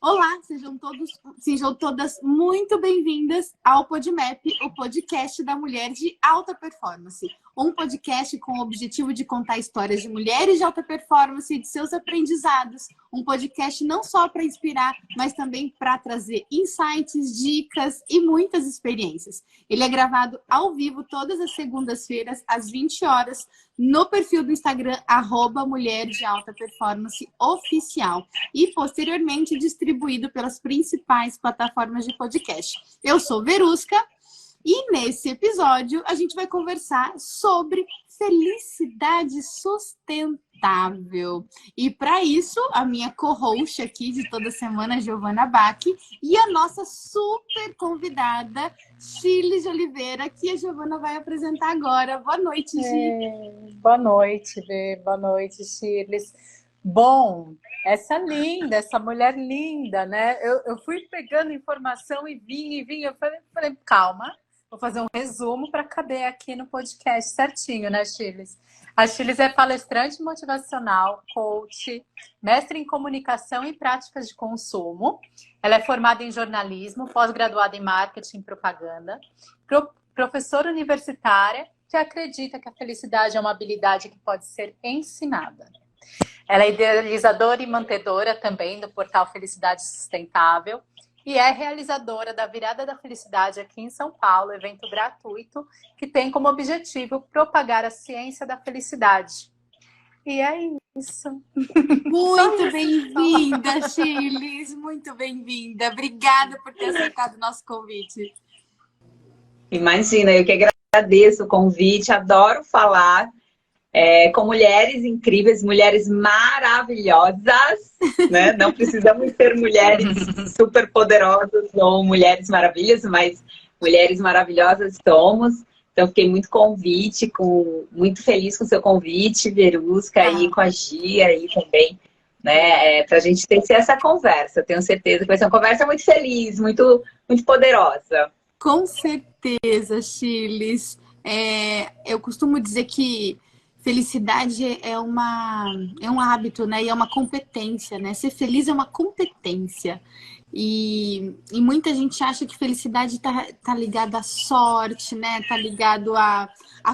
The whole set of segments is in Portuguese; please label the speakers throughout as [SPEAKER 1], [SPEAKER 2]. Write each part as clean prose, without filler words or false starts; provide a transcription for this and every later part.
[SPEAKER 1] Olá, sejam todas muito bem-vindas ao PodMap, o podcast da mulher de alta performance. Um podcast com o objetivo de contar histórias de mulheres de alta performance e de seus aprendizados. Um podcast não só para inspirar, mas também para trazer insights, dicas e muitas experiências. Ele é gravado ao vivo todas as segundas-feiras, às 20 horas, no perfil do Instagram, @mulher de alta performance oficial. E posteriormente distribuído pelas principais plataformas de podcast. Eu sou Verusca e nesse episódio a gente vai conversar sobre felicidade sustentável. E para isso, a minha co-host aqui de toda semana, Giovana Bach, e a nossa super convidada, Shirley de Oliveira, que a Giovana vai apresentar agora. Boa noite, Gi.
[SPEAKER 2] Boa noite, Vê. Boa noite, Shirley. Bom, essa mulher linda, né? Eu fui pegando informação e vim. Eu falei, calma, vou fazer um resumo para caber aqui no podcast certinho, né, Shirley? A Shirley é palestrante motivacional, coach, mestre em comunicação e práticas de consumo. Ela é formada em jornalismo, pós-graduada em marketing e propaganda, professora universitária que acredita que a felicidade é uma habilidade que pode ser ensinada. Ela é idealizadora e mantedora também do portal Felicidade Sustentável e é realizadora da Virada da Felicidade aqui em São Paulo, evento gratuito que tem como objetivo propagar a ciência da felicidade. E é isso.
[SPEAKER 1] Muito bem-vinda, Shirley. Muito bem-vinda. Obrigada por ter aceitado o nosso convite.
[SPEAKER 3] Imagina, eu que agradeço o convite, adoro falar com mulheres incríveis, mulheres maravilhosas, né? Não precisamos ser mulheres super poderosas ou mulheres maravilhas, mas mulheres maravilhosas somos. Então, fiquei muito feliz com o seu convite, Verusca, e com a Gia aí também, né? Para a gente ter essa conversa. Tenho certeza que vai ser uma conversa muito feliz, muito, muito poderosa.
[SPEAKER 1] Com certeza, Shirley. Eu costumo dizer que felicidade é um hábito, né? E é uma competência, né? Ser feliz é uma competência. E muita gente acha que felicidade tá ligada à sorte, né? Tá ligado a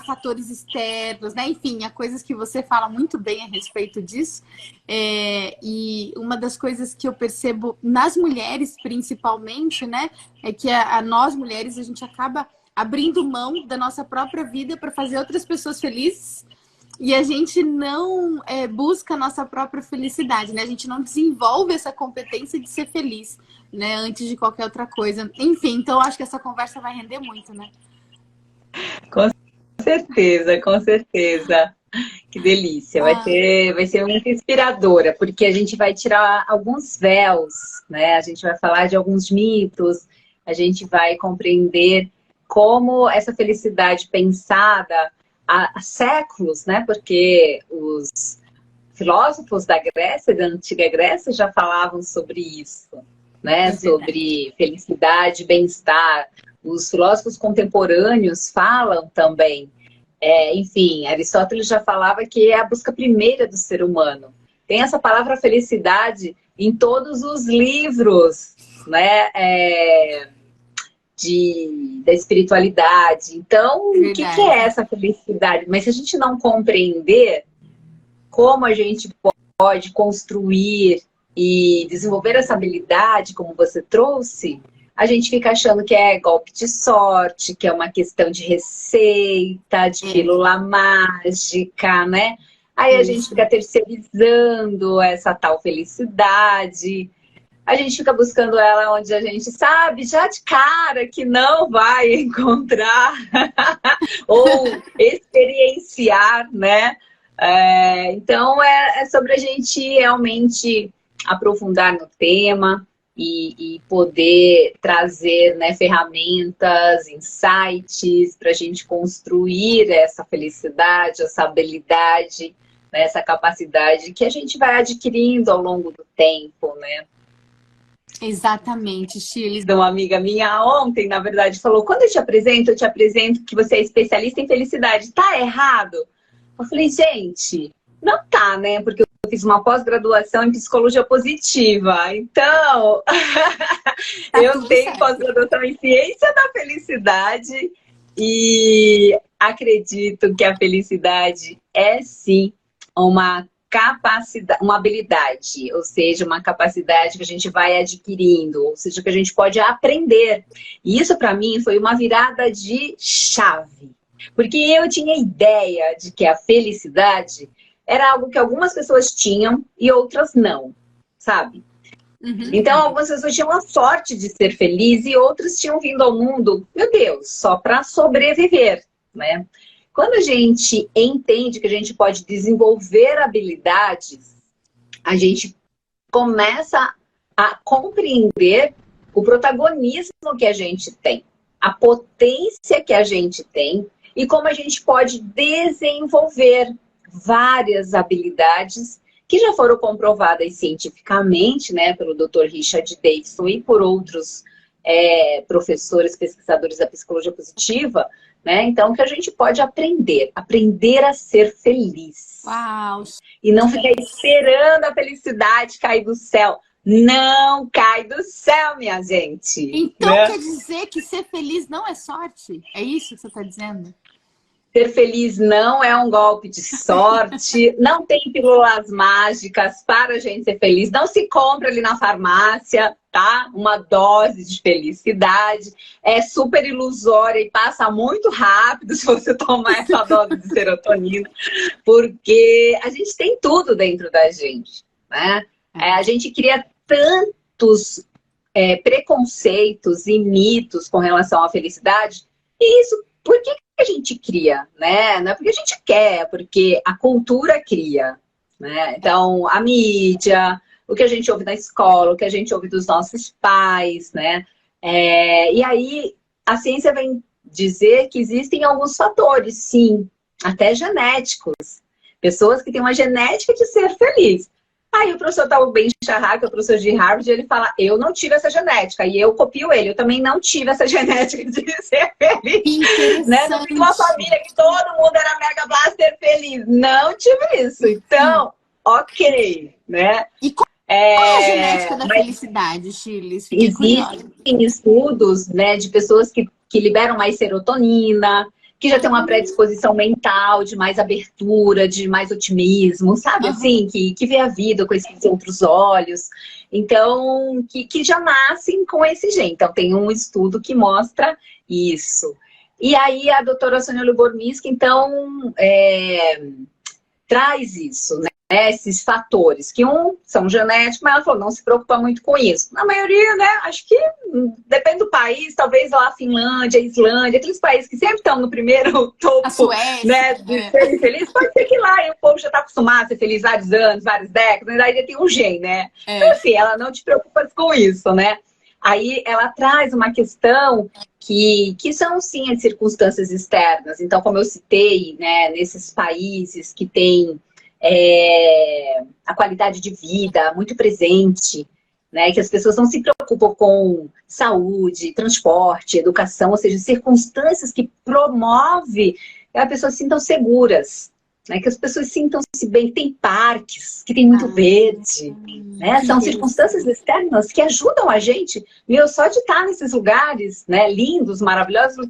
[SPEAKER 1] fatores externos, né? Enfim, a coisas que você fala muito bem a respeito disso. E uma das coisas que eu percebo nas mulheres, principalmente, né? É que nós mulheres, a gente acaba abrindo mão da nossa própria vida para fazer outras pessoas felizes. E a gente não busca a nossa própria felicidade, né? A gente não desenvolve essa competência de ser feliz, né? Antes de qualquer outra coisa. Enfim, então acho que essa conversa vai render muito, né?
[SPEAKER 3] Com certeza, com certeza. Que delícia. Vai ser muito inspiradora, porque a gente vai tirar alguns véus, né? A gente vai falar de alguns mitos, a gente vai compreender como essa felicidade pensada há séculos, né? Porque os filósofos da Grécia, da antiga Grécia, já falavam sobre isso, né? Sobre felicidade, bem-estar. Os filósofos contemporâneos falam também. Enfim, Aristóteles já falava que é a busca primeira do ser humano. Tem essa palavra felicidade em todos os livros, né? Da espiritualidade. Então, o que é essa felicidade? Mas se a gente não compreender como a gente pode construir e desenvolver essa habilidade, como você trouxe, a gente fica achando que é golpe de sorte, que é uma questão de receita, de pílula mágica, né? Aí a gente fica terceirizando essa tal felicidade. A gente fica buscando ela onde a gente sabe já de cara que não vai encontrar ou experienciar, né? Então, é sobre a gente realmente aprofundar no tema e poder trazer, né, ferramentas, insights para a gente construir essa felicidade, essa habilidade, né, essa capacidade que a gente vai adquirindo ao longo do tempo, né?
[SPEAKER 1] Exatamente, Shirley.
[SPEAKER 3] Uma amiga minha ontem, na verdade, falou: quando eu te apresento que você é especialista em felicidade. Tá errado? Eu falei, gente, Não tá, né? Porque eu fiz uma pós-graduação em psicologia positiva. Então,
[SPEAKER 1] Tá
[SPEAKER 3] eu
[SPEAKER 1] tudo
[SPEAKER 3] tenho
[SPEAKER 1] certo.
[SPEAKER 3] pós-graduação em ciência da felicidade e acredito que a felicidade é sim uma capacidade, uma habilidade, ou seja, uma capacidade que a gente vai adquirindo, ou seja, que a gente pode aprender. E isso para mim foi uma virada de chave, porque eu tinha ideia de que a felicidade era algo que algumas pessoas tinham e outras não, sabe?
[SPEAKER 1] Uhum.
[SPEAKER 3] Então, algumas pessoas tinham a sorte de ser feliz e outras tinham vindo ao mundo, meu Deus, só para sobreviver, né? Quando a gente entende que a gente pode desenvolver habilidades, a gente começa a compreender o protagonismo que a gente tem, a potência que a gente tem e como a gente pode desenvolver várias habilidades que já foram comprovadas cientificamente, né, pelo Dr. Richard Davidson e por outros professores, pesquisadores da psicologia positiva, né? Então, que a gente pode aprender a ser feliz.
[SPEAKER 1] Uau!
[SPEAKER 3] E não ficar esperando a felicidade cair do céu. Não cai do céu, minha gente.
[SPEAKER 1] Então
[SPEAKER 3] né?
[SPEAKER 1] quer dizer que ser feliz não é sorte? É isso que você está dizendo?
[SPEAKER 3] Ser feliz não é um golpe de sorte, não tem pílulas mágicas para a gente ser feliz. Não se compra ali na farmácia, tá? Uma dose de felicidade. É super ilusória e passa muito rápido se você tomar essa dose de serotonina, porque a gente tem tudo dentro da gente, né? A gente cria tantos preconceitos e mitos com relação à felicidade, e isso, por que a gente cria, né? Não é porque a gente quer, é porque a cultura cria, né? Então, a mídia, o que a gente ouve na escola, o que a gente ouve dos nossos pais, né? E aí, a ciência vem dizer que existem alguns fatores, sim, até genéticos. Pessoas que têm uma genética de ser feliz. Aí o professor Tal Ben-Shahar, que é o professor de Harvard, ele fala, eu não tive essa genética, e eu copio ele, eu também não tive essa genética de ser feliz. Né? Não tive uma família que todo mundo era mega blaster feliz. Não tive isso. Então, ok, né?
[SPEAKER 1] E qual é a genética da felicidade, Shirley?
[SPEAKER 3] Existem estudos, né, de pessoas que liberam mais serotonina, que já tem uma predisposição mental de mais abertura, de mais otimismo, sabe? Assim, que vê a vida com esses outros olhos. Então, que já nascem com esse gene. Então, tem um estudo que mostra isso. E aí, a doutora Sonia Lubomirski, então, traz isso, né? Esses fatores, que são genéticos, mas ela falou, não se preocupa muito com isso. Na maioria, né, acho que depende do país, talvez lá a Finlândia, a Islândia, aqueles países que sempre estão no primeiro topo,
[SPEAKER 1] a Suécia,
[SPEAKER 3] né, de ser feliz, pode ser que lá e o povo já está acostumado a ser feliz vários anos, várias décadas, ainda tem um gene, né? Então, assim, ela não te preocupa com isso, né? Aí ela traz uma questão que são, sim, as circunstâncias externas. Então, como eu citei, né, nesses países que têm a qualidade de vida muito presente, né, que as pessoas não se preocupam com saúde, transporte, educação, ou seja, circunstâncias que promovem que as pessoas se sintam seguras, né, que as pessoas sintam-se bem, que tem parques, que tem muito verde, né, são circunstâncias externas que ajudam a gente, só de estar nesses lugares, né, lindos, maravilhosos,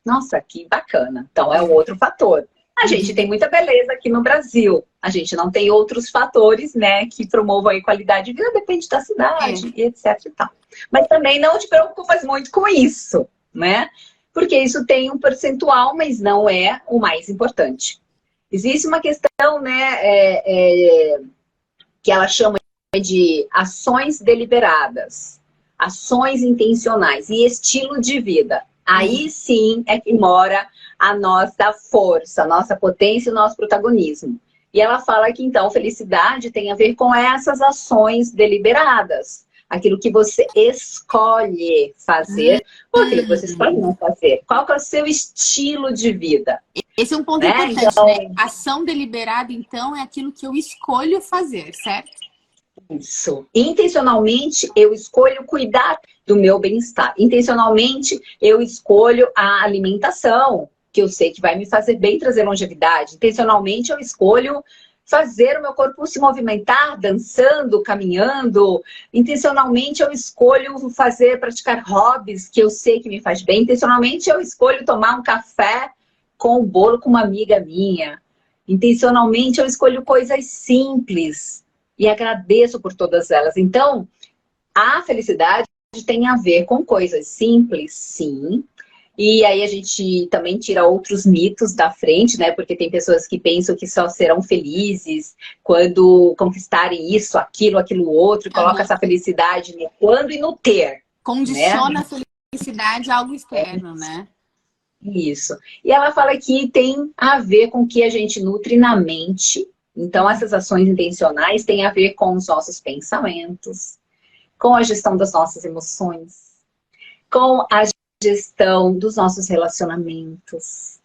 [SPEAKER 3] nossa, que bacana. Então, é um outro fator. A gente tem muita beleza aqui no Brasil. A gente não tem outros fatores, né, que promovam a qualidade de vida, depende da cidade, e etc e tal. Mas também não te preocupas muito com isso, né? Porque isso tem um percentual, mas não é o mais importante. Existe uma questão, né, que ela chama de ações deliberadas, ações intencionais e estilo de vida. Aí sim é que mora a nossa força, a nossa potência e o nosso protagonismo. E ela fala que, então, felicidade tem a ver com essas ações deliberadas. Aquilo que você escolhe fazer ou aquilo que você escolhe não fazer. Qual que é o seu estilo de vida?
[SPEAKER 1] Esse é um ponto importante, então, né? Ação deliberada, então, é aquilo que eu escolho fazer, certo?
[SPEAKER 3] Isso. Intencionalmente, eu escolho cuidar do meu bem-estar. Intencionalmente, eu escolho a alimentação, que eu sei que vai me fazer bem, trazer longevidade. Intencionalmente, eu escolho fazer o meu corpo se movimentar, dançando, caminhando. Intencionalmente eu escolho praticar hobbies que eu sei que me faz bem. Intencionalmente eu escolho tomar um café com o bolo com uma amiga minha. Intencionalmente eu escolho coisas simples e agradeço por todas elas. Então, a felicidade tem a ver com coisas simples, sim. E aí a gente também tira outros mitos da frente, né? Porque tem pessoas que pensam que só serão felizes quando conquistarem isso, aquilo outro, e coloca essa felicidade no quando e no ter.
[SPEAKER 1] Condiciona
[SPEAKER 3] né?
[SPEAKER 1] a felicidade a algo externo, né?
[SPEAKER 3] Isso. E ela fala que tem a ver com o que a gente nutre na mente. Então, essas ações intencionais têm a ver com os nossos pensamentos, com a gestão das nossas emoções, com a gestão dos nossos relacionamentos,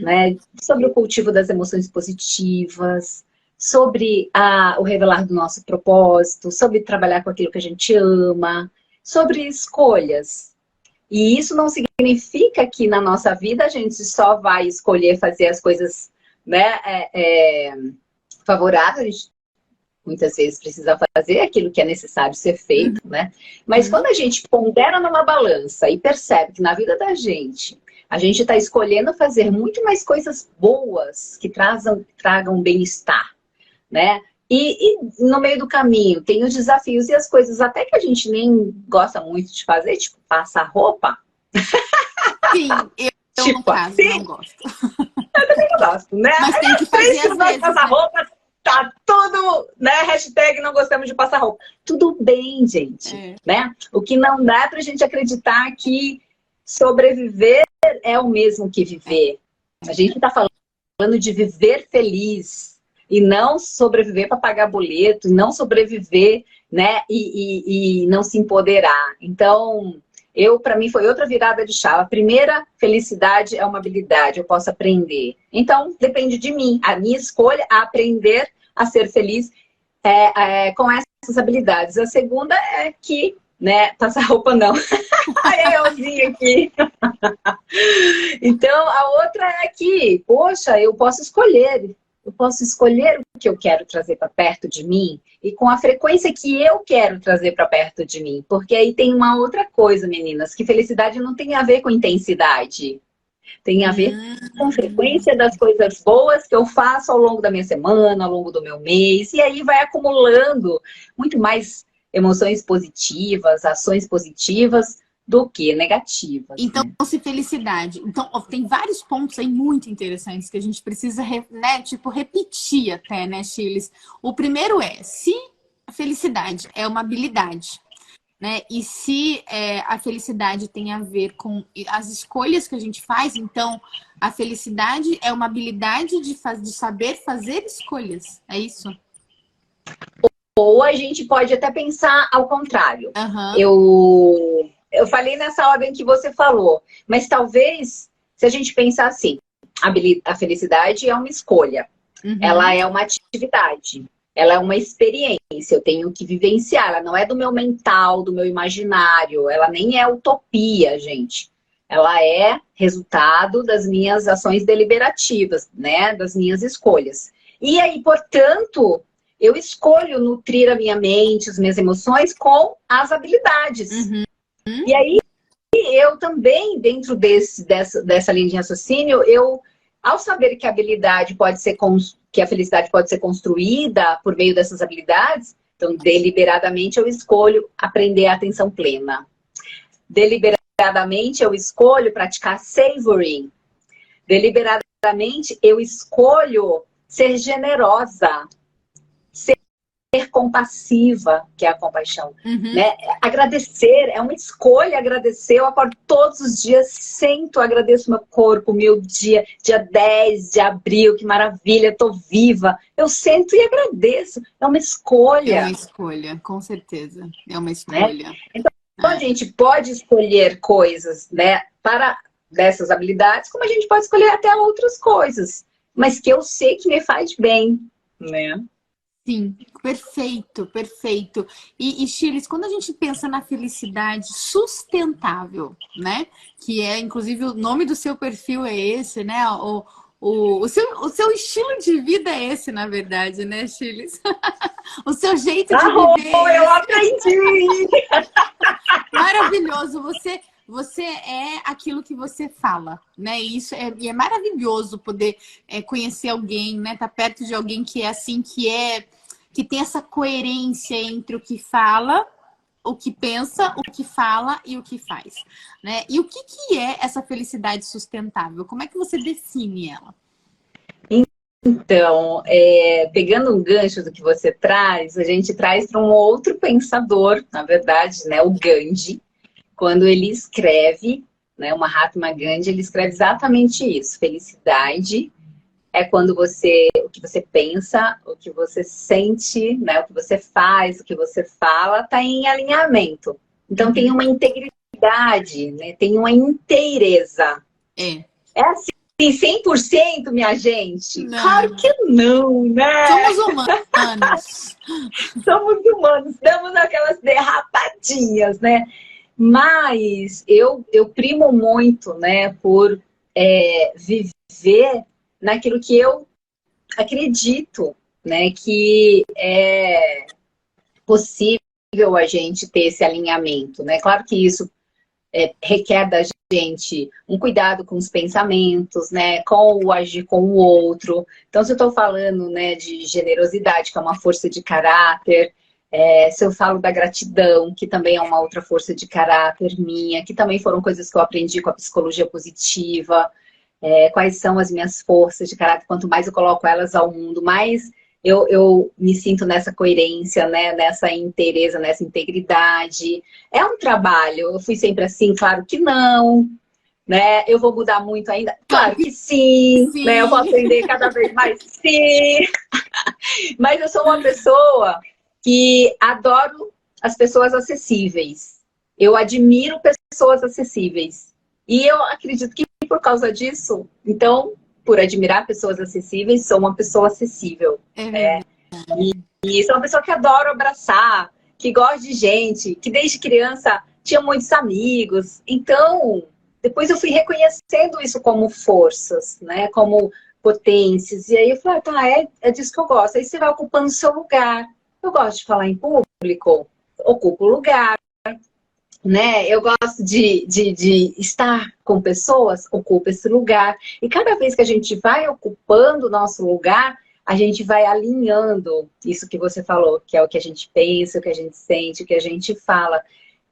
[SPEAKER 3] né? Sobre o cultivo das emoções positivas, sobre o revelar do nosso propósito, sobre trabalhar com aquilo que a gente ama, sobre escolhas. E isso não significa que na nossa vida a gente só vai escolher fazer as coisas, né, favoráveis. A gente muitas vezes precisa fazer aquilo que é necessário ser feito, né? Mas quando a gente pondera numa balança e percebe que na vida da gente, a gente está escolhendo fazer muito mais coisas boas que tragam bem-estar, né? E no meio do caminho tem os desafios e as coisas até que a gente nem gosta muito de fazer, tipo passar roupa.
[SPEAKER 1] Sim, eu no caso, não gosto.
[SPEAKER 3] Eu também não gosto, né?
[SPEAKER 1] Mas tem que fazer às vezes,
[SPEAKER 3] passar roupa, tá tudo, né? Hashtag não gostamos de passar roupa. Tudo bem, gente, né? O que não dá é pra gente acreditar que sobreviver é o mesmo que viver. A gente tá falando de viver feliz e não sobreviver para pagar boleto, e não sobreviver, né? E não se empoderar. Então, para mim, foi outra virada de chave. A primeira, felicidade é uma habilidade, eu posso aprender. Então, depende de mim. A minha escolha é aprender a ser feliz com essas habilidades. A segunda é que, né, passar roupa não. Ai, eu vim aqui. Então, a outra é que, poxa, eu posso escolher. Eu posso escolher o que eu quero trazer para perto de mim e com a frequência que eu quero trazer para perto de mim. Porque aí tem uma outra coisa, meninas, que felicidade não tem a ver com intensidade. Tem a ver com a frequência das coisas boas que eu faço ao longo da minha semana, ao longo do meu mês. E aí vai acumulando muito mais emoções positivas, ações positivas do que negativas.
[SPEAKER 1] Então, se felicidade... Então, tem vários pontos aí muito interessantes que a gente precisa, né, tipo, repetir até, né, Chiles? O primeiro se a felicidade é uma habilidade, né? E se a felicidade tem a ver com as escolhas que a gente faz, então a felicidade é uma habilidade de saber fazer escolhas. É isso?
[SPEAKER 3] Ou a gente pode até pensar ao contrário. Eu falei nessa ordem que você falou, mas talvez, se a gente pensar assim, a felicidade é uma escolha, ela é uma atividade, ela é uma experiência, eu tenho que vivenciar, ela não é do meu mental, do meu imaginário, ela nem é utopia, gente. Ela é resultado das minhas ações deliberativas, né, das minhas escolhas. E aí, portanto, eu escolho nutrir a minha mente, as minhas emoções com as habilidades. E aí, eu também, dentro dessa linha de raciocínio, ao saber que a habilidade pode ser, que a felicidade pode ser construída por meio dessas habilidades, então, deliberadamente, eu escolho aprender a atenção plena. Deliberadamente, eu escolho praticar savoring. Deliberadamente, eu escolho ser generosa, ser compassiva, que é a compaixão. Né? Agradecer, é uma escolha agradecer. Eu acordo todos os dias, sento, agradeço meu corpo, meu dia 10 de abril, que maravilha, tô viva. Eu sento e agradeço. É uma escolha.
[SPEAKER 1] É uma escolha, com certeza. É uma escolha.
[SPEAKER 3] Né? Então, a gente pode escolher coisas, né, para dessas habilidades, como a gente pode escolher até outras coisas, mas que eu sei que me faz bem, né?
[SPEAKER 1] Sim, perfeito, perfeito. E Chiles, quando a gente pensa na felicidade sustentável, né? Que é, inclusive, o nome do seu perfil é esse, né? o seu estilo de vida é esse, na verdade, né, Chiles? O seu jeito de viver.
[SPEAKER 3] Eu aprendi!
[SPEAKER 1] Maravilhoso. Você é aquilo que você fala, né? E é maravilhoso poder conhecer alguém, né? Tá perto de alguém que é assim, que tem essa coerência entre o que fala, o que pensa, o que fala e o que faz, né? E o que é essa felicidade sustentável? Como é que você define ela?
[SPEAKER 3] Então, pegando um gancho do que você traz, a gente traz para um outro pensador, na verdade, né, o Gandhi, quando ele escreve, né, o Mahatma Gandhi, ele escreve exatamente isso. Felicidade é quando o que você pensa, o que você sente, né, o que você faz, o que você fala, está em alinhamento. Então, tem uma integridade, né, tem uma inteireza. É assim. 100%, minha gente?
[SPEAKER 1] Não.
[SPEAKER 3] Claro que não, né?
[SPEAKER 1] Somos humanos.
[SPEAKER 3] Somos humanos, damos aquelas derrapadinhas, né? Mas eu primo muito, né, por viver naquilo que eu acredito, né, que é possível a gente ter esse alinhamento, né? Claro que isso requer da gente um cuidado com os pensamentos, né, com o agir com o outro. Então, se eu estou falando, né, de generosidade, que é uma força de caráter, se eu falo da gratidão, que também é uma outra força de caráter minha, que também foram coisas que eu aprendi com a psicologia positiva, quais são as minhas forças de caráter, quanto mais eu coloco elas ao mundo, mais eu me sinto nessa coerência, né? Nessa inteireza, nessa integridade. É um trabalho. Eu fui sempre assim? Claro que não. Né? Eu vou mudar muito ainda? Claro que sim.
[SPEAKER 1] Sim.
[SPEAKER 3] Né? Eu vou aprender cada vez mais? Sim. Mas eu sou uma pessoa que adoro as pessoas acessíveis. Eu admiro pessoas acessíveis. E eu acredito que por causa disso, então... por admirar pessoas acessíveis, sou uma pessoa acessível. E sou uma pessoa que adoro abraçar, que gosta de gente, que desde criança tinha muitos amigos. Então, depois eu fui reconhecendo isso como forças, né? Como potências. E aí eu falei, tá, é disso que eu gosto. Aí você vai ocupando o seu lugar. Eu gosto de falar em público, ocupo o lugar. Né? Eu gosto de estar com pessoas, ocupa esse lugar. E cada vez que a gente vai ocupando o nosso lugar, a gente vai alinhando isso que você falou, que é o que a gente pensa, o que a gente sente, o que a gente fala.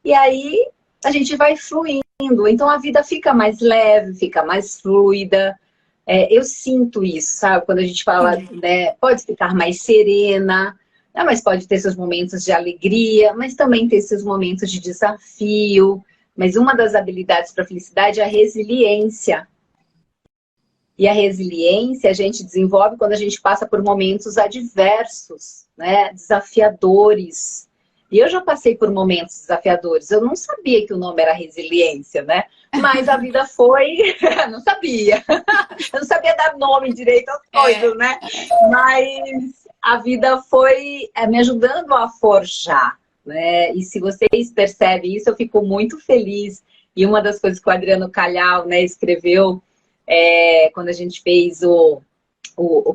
[SPEAKER 3] E aí a gente vai fluindo. Então a vida fica mais leve, fica mais fluida. Eu sinto isso, sabe? Quando a gente fala, né, pode ficar mais serena. Mas pode ter seus momentos de alegria, mas também ter seus momentos de desafio. Mas uma das habilidades para a felicidade é a resiliência. E a resiliência a gente desenvolve quando a gente passa por momentos adversos, né? Desafiadores. E eu já passei por momentos desafiadores. Eu não sabia que o nome era resiliência, né? Mas a vida foi... não sabia. Eu não sabia dar nome direito às coisas, né? Mas... a vida foi me ajudando a forjar, né? E se vocês percebem isso, eu fico muito feliz. E uma das coisas que o Adriano Calhau, né, escreveu quando a gente fez o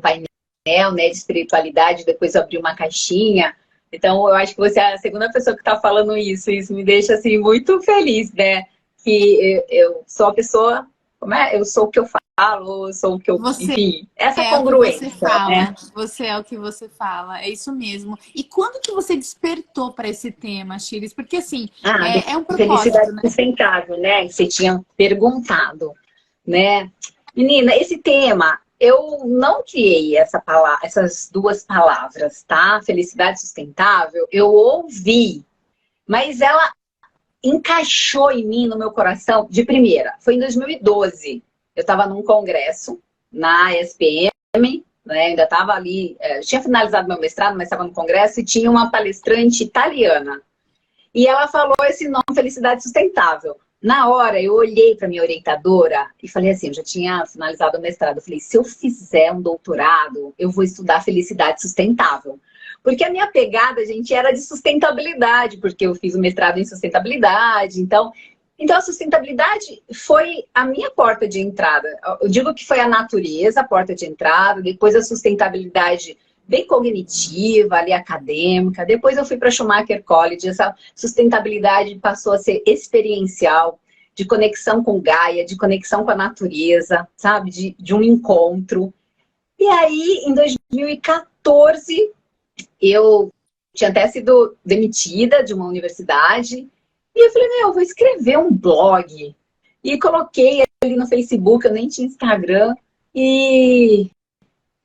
[SPEAKER 3] painel, né, de espiritualidade, depois eu abri uma caixinha. Então, eu acho que você é a segunda pessoa que está falando isso. Isso me deixa, assim, muito feliz, né? Que eu sou a pessoa... como é? Eu sou o que eu falo, eu sou o que eu... enfim, essa congruência.
[SPEAKER 1] Você fala,
[SPEAKER 3] né?
[SPEAKER 1] Você é o que você fala, é isso mesmo. E quando que você despertou para esse tema, Chiles? Porque, assim, é um propósito,
[SPEAKER 3] felicidade
[SPEAKER 1] né?
[SPEAKER 3] sustentável, né? Que você tinha perguntado, né? Menina, esse tema, eu não criei essas duas palavras, tá? Felicidade sustentável, eu ouvi, mas ela encaixou em mim, no meu coração, de primeira. Foi em 2012. Eu estava num congresso na ESPM, né? Ainda estava ali, tinha finalizado meu mestrado, mas estava no congresso e tinha uma palestrante italiana. E ela falou esse nome, Felicidade Sustentável. Na hora, eu olhei para minha orientadora e falei assim, eu já tinha finalizado o mestrado. Eu falei, se eu fizer um doutorado, eu vou estudar felicidade sustentável. Porque a minha pegada, gente, era de sustentabilidade, porque eu fiz o mestrado em sustentabilidade. Então, Então, a sustentabilidade foi a minha porta de entrada. Eu digo que foi a natureza, a porta de entrada, depois a sustentabilidade bem cognitiva, ali acadêmica. Depois eu fui para Schumacher College, essa sustentabilidade passou a ser experiencial, de conexão com Gaia, de conexão com a natureza, sabe? De um encontro. E aí, em 2014, eu tinha até sido demitida de uma universidade. E eu falei, eu vou escrever um blog. E coloquei ali no Facebook, eu nem tinha Instagram. E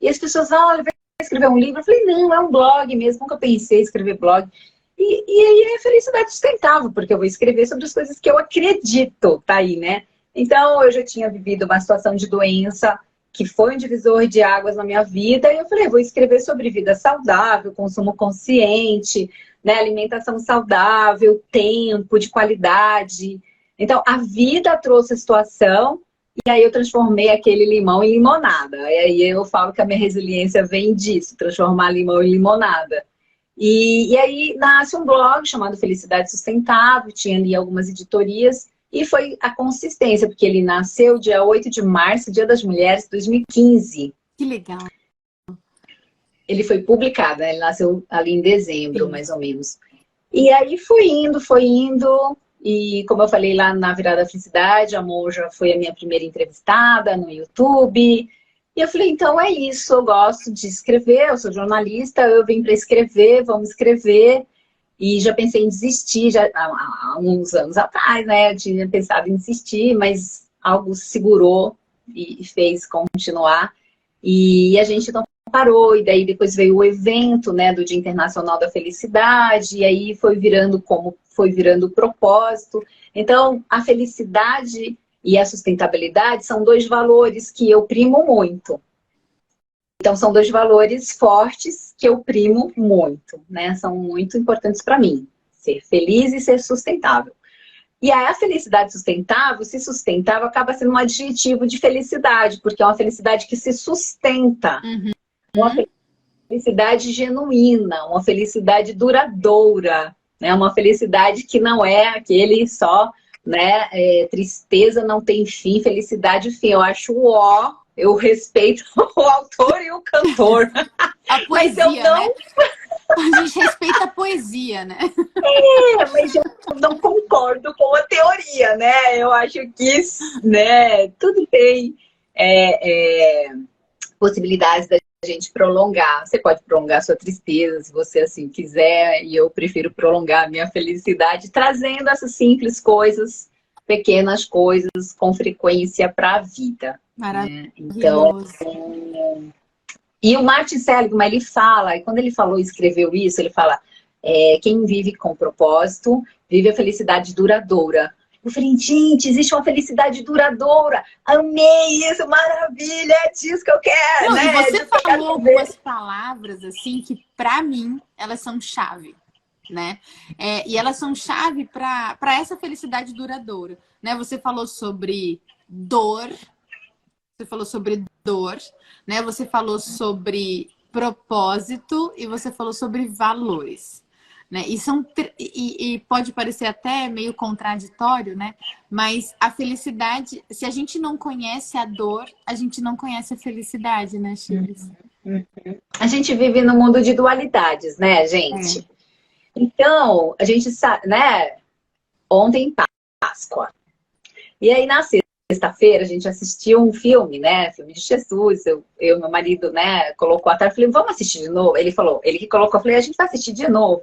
[SPEAKER 3] as pessoas, olha, vai escrever um livro. Eu falei, não, é um blog mesmo, nunca pensei em escrever blog. E aí é felicidade sustentável, porque eu vou escrever sobre as coisas que eu acredito, tá aí, né? Então, eu já tinha vivido uma situação de doença, que foi um divisor de águas na minha vida, e eu falei, vou escrever sobre vida saudável, consumo consciente, né, alimentação saudável, tempo de qualidade. Então, a vida trouxe a situação, e aí eu transformei aquele limão em limonada. E aí eu falo que a minha resiliência vem disso, transformar limão em limonada. E aí nasce um blog chamado Felicidade Sustentável, tinha ali algumas editorias, e foi a consistência, porque ele nasceu dia 8 de março, Dia das Mulheres, 2015.
[SPEAKER 1] Que legal.
[SPEAKER 3] Ele foi publicado, né? Ele nasceu ali em dezembro, mais ou menos. E aí foi indo, e como eu falei lá na Virada da Felicidade, a Monja foi a minha primeira entrevistada no YouTube. E eu falei, então é isso, eu gosto de escrever, eu sou jornalista, eu vim para escrever, vamos escrever. E já pensei em desistir, já há uns anos atrás, né? Eu tinha pensado em desistir, mas algo segurou e fez continuar. E a gente não parou, e daí depois veio o evento, né, do Dia Internacional da Felicidade, e aí foi virando o propósito. Então, a felicidade e a sustentabilidade são dois valores que eu primo muito. Então, são dois valores fortes que eu primo muito, né? São muito importantes para mim. Ser feliz e ser sustentável. E aí, a felicidade sustentável, se sustentável, acaba sendo um adjetivo de felicidade, porque é uma felicidade que se sustenta. Uma felicidade genuína, uma felicidade duradoura, né? Uma felicidade que não é aquele só, né? Tristeza não tem fim, felicidade fim. Eu acho eu respeito o autor e o cantor.
[SPEAKER 1] A poesia,
[SPEAKER 3] mas eu não...
[SPEAKER 1] né? A gente respeita a poesia, né?
[SPEAKER 3] Mas eu não concordo com a teoria, né? Eu acho que, né, tudo tem possibilidades da gente prolongar. Você pode prolongar sua tristeza, se você assim quiser, e eu prefiro prolongar a minha felicidade, trazendo essas simples coisas, pequenas coisas, com frequência para a vida.
[SPEAKER 1] Maravilhoso.
[SPEAKER 3] Né? Então, e o Martin Seligman, ele fala, e quando ele falou e escreveu isso, ele fala, quem vive com propósito, vive a felicidade duradoura. Eu falei, gente, existe uma felicidade duradoura. Amei isso, maravilha, é disso que eu quero.
[SPEAKER 1] Não,
[SPEAKER 3] né?
[SPEAKER 1] E você falou algumas palavras, assim, que pra mim, elas são chave, né? E elas são chave para essa felicidade duradoura, né? Você falou sobre dor, né? Você falou sobre propósito e você falou sobre valores, né? E pode parecer até meio contraditório, né? Mas a felicidade, se a gente não conhece a dor, a gente não conhece a felicidade, né, Chiles?
[SPEAKER 3] A gente vive num mundo de dualidades, né, gente? Então, a gente sabe, né? Ontem, Páscoa. E aí, na sexta-feira, a gente assistiu um filme, né? Filme de Jesus. Meu marido, né? Colocou a tarde. Falei, vamos assistir de novo? Ele falou, ele que colocou. Eu falei, a gente vai assistir de novo.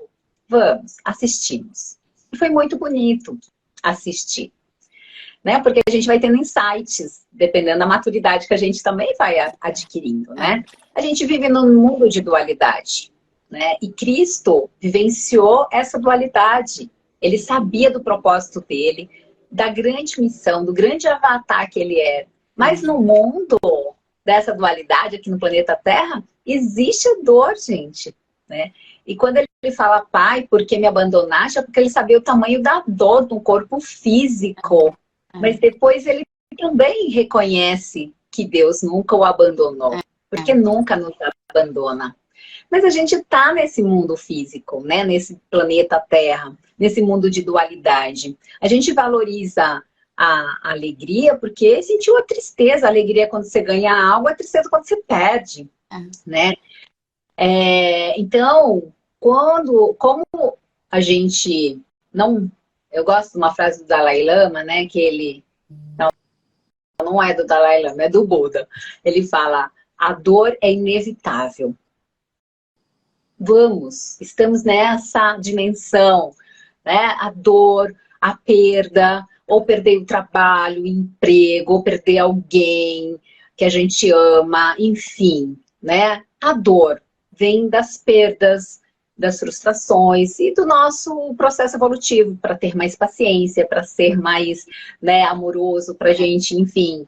[SPEAKER 3] Vamos, assistimos. E foi muito bonito assistir. Né? Porque a gente vai tendo insights, dependendo da maturidade que a gente também vai adquirindo, né? A gente vive num mundo de dualidade, né? E Cristo vivenciou essa dualidade. Ele sabia do propósito dele, da grande missão, do grande avatar que ele é. Mas no mundo dessa dualidade, aqui no planeta Terra, existe a dor, gente, né? E quando ele fala, pai, por que me abandonaste? É porque ele sabia o tamanho da dor no corpo físico. Mas depois ele também reconhece que Deus nunca o abandonou. Porque nunca nos abandona. Mas a gente tá nesse mundo físico, né? Nesse planeta Terra, nesse mundo de dualidade. A gente valoriza a alegria porque sentiu a tristeza. A alegria é quando você ganha algo, a tristeza é quando você perde, né? Então, como a gente não... Eu gosto de uma frase do Dalai Lama, né? Que ele... Não é do Dalai Lama, é do Buda. Ele fala, a dor é inevitável. Estamos nessa dimensão, né? A dor, a perda, ou perder o trabalho, o emprego, ou perder alguém que a gente ama, enfim, né? A dor vem das perdas, das frustrações e do nosso processo evolutivo para ter mais paciência, para ser mais, né, amoroso, para a gente, enfim,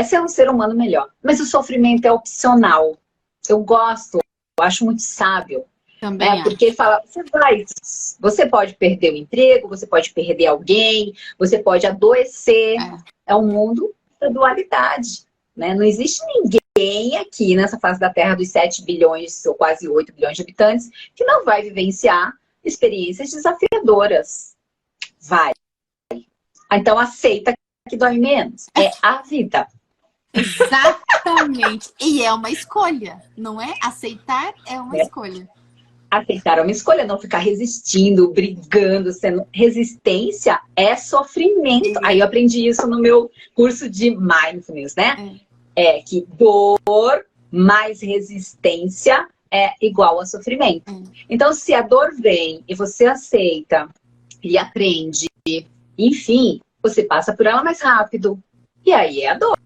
[SPEAKER 3] ser um ser humano melhor. Mas o sofrimento é opcional. Eu gosto, eu acho muito sábio.
[SPEAKER 1] Também
[SPEAKER 3] né? Porque ele fala, você pode perder o emprego, você pode perder alguém, você pode adoecer. É um mundo da dualidade, né? Não existe ninguém aqui nessa face da Terra dos 7 bilhões ou quase 8 bilhões de habitantes que não vai vivenciar experiências desafiadoras. Vai. Então aceita que dói menos. É a vida.
[SPEAKER 1] Exatamente. E é uma escolha, não é? Aceitar é uma escolha.
[SPEAKER 3] Aceitar é uma escolha, não ficar resistindo, brigando, sendo... Resistência é sofrimento. Aí eu aprendi isso no meu curso de Mindfulness, né? Que dor mais resistência é igual a sofrimento. Então, se a dor vem e você aceita e aprende, enfim, você passa por ela mais rápido. E aí é a dor.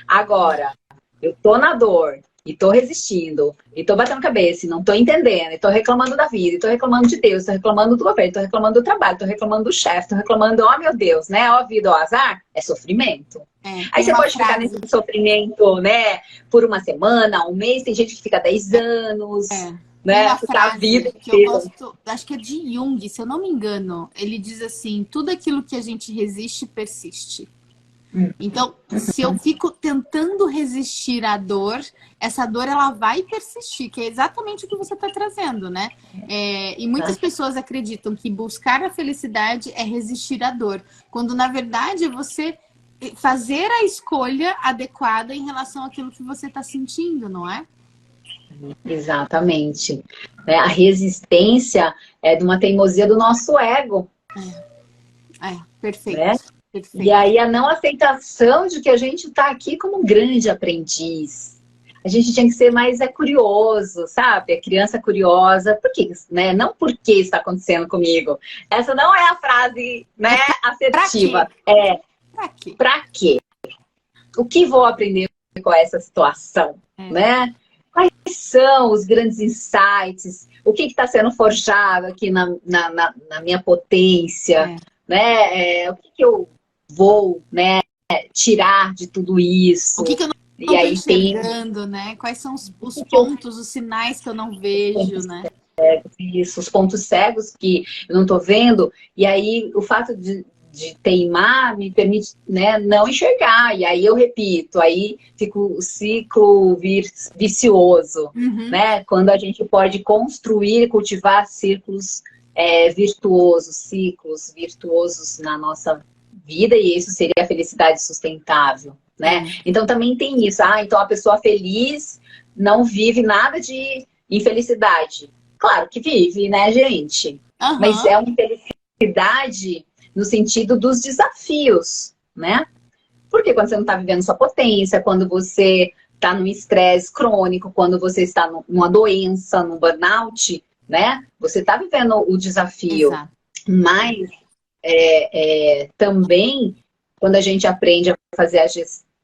[SPEAKER 3] Agora, eu tô na dor e tô resistindo, e tô batendo cabeça, e não tô entendendo, e tô reclamando da vida, e tô reclamando de Deus, tô reclamando do governo, tô reclamando do trabalho, tô reclamando do chefe, tô reclamando, ó meu Deus, né? Ó vida, ó azar, é sofrimento. Aí você pode ficar nesse sofrimento, né? Por uma semana, um mês, tem gente que fica 10 anos, né?
[SPEAKER 1] Uma
[SPEAKER 3] Ficar a
[SPEAKER 1] frase
[SPEAKER 3] vida
[SPEAKER 1] que eu gosto, acho que é de Jung, se eu não me engano, ele diz assim, tudo aquilo que a gente resiste, persiste. Então, se eu fico tentando resistir à dor, essa dor ela vai persistir, que é exatamente o que você está trazendo, né? E muitas pessoas acreditam que buscar a felicidade é resistir à dor, quando na verdade é você fazer a escolha adequada em relação àquilo que você está sentindo, não é?
[SPEAKER 3] Exatamente. A resistência é de uma teimosia do nosso ego.
[SPEAKER 1] Perfeito.
[SPEAKER 3] Né?
[SPEAKER 1] Perfeito.
[SPEAKER 3] E aí a não aceitação de que a gente está aqui como um grande aprendiz. A gente tinha que ser mais curioso, sabe? A criança curiosa. Por quê? Né? Não por que está acontecendo comigo. Essa não é a frase, né, assertiva.
[SPEAKER 1] Pra quê?
[SPEAKER 3] Pra quê? O que vou aprender com essa situação? Né? Quais são os grandes insights? O que está sendo forjado aqui na minha potência? Né? O que eu vou, né, tirar de tudo isso?
[SPEAKER 1] O que eu não estou enxergando, né? Quais são os pontos, os sinais que eu não vejo, né?
[SPEAKER 3] Isso, os pontos cegos que eu não estou vendo. E aí o fato de teimar me permite, né, não enxergar. E aí eu repito, aí fica o ciclo vicioso, né? Quando a gente pode construir e cultivar círculos virtuosos, ciclos virtuosos na nossa vida, e isso seria a felicidade sustentável, né? Então também tem isso. Então a pessoa feliz não vive nada de infelicidade. Claro que vive, né, gente? Mas é uma felicidade no sentido dos desafios, né? Porque quando você não está vivendo sua potência, quando você está num estresse crônico, quando você está numa doença, num burnout, né? Você está vivendo o desafio.
[SPEAKER 1] Exato.
[SPEAKER 3] Mas também, quando a gente aprende a fazer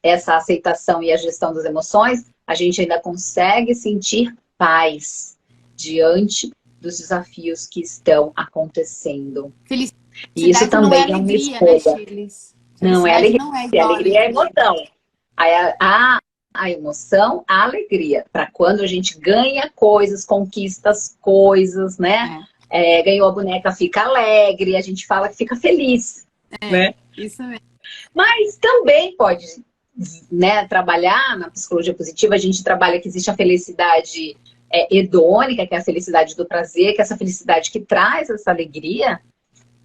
[SPEAKER 3] essa aceitação e a gestão das emoções, a gente ainda consegue sentir paz diante dos desafios que estão acontecendo. E isso também é uma escolha.
[SPEAKER 1] Né,
[SPEAKER 3] não é alegria,
[SPEAKER 1] não é
[SPEAKER 3] alegria é emoção. A emoção, a alegria. Para quando a gente ganha coisas, conquista as coisas, né? Ganhou a boneca, fica alegre, a gente fala que fica feliz. Né?
[SPEAKER 1] Isso mesmo.
[SPEAKER 3] Mas também pode, né, trabalhar na psicologia positiva, a gente trabalha que existe a felicidade hedônica, que é a felicidade do prazer, que é essa felicidade que traz essa alegria,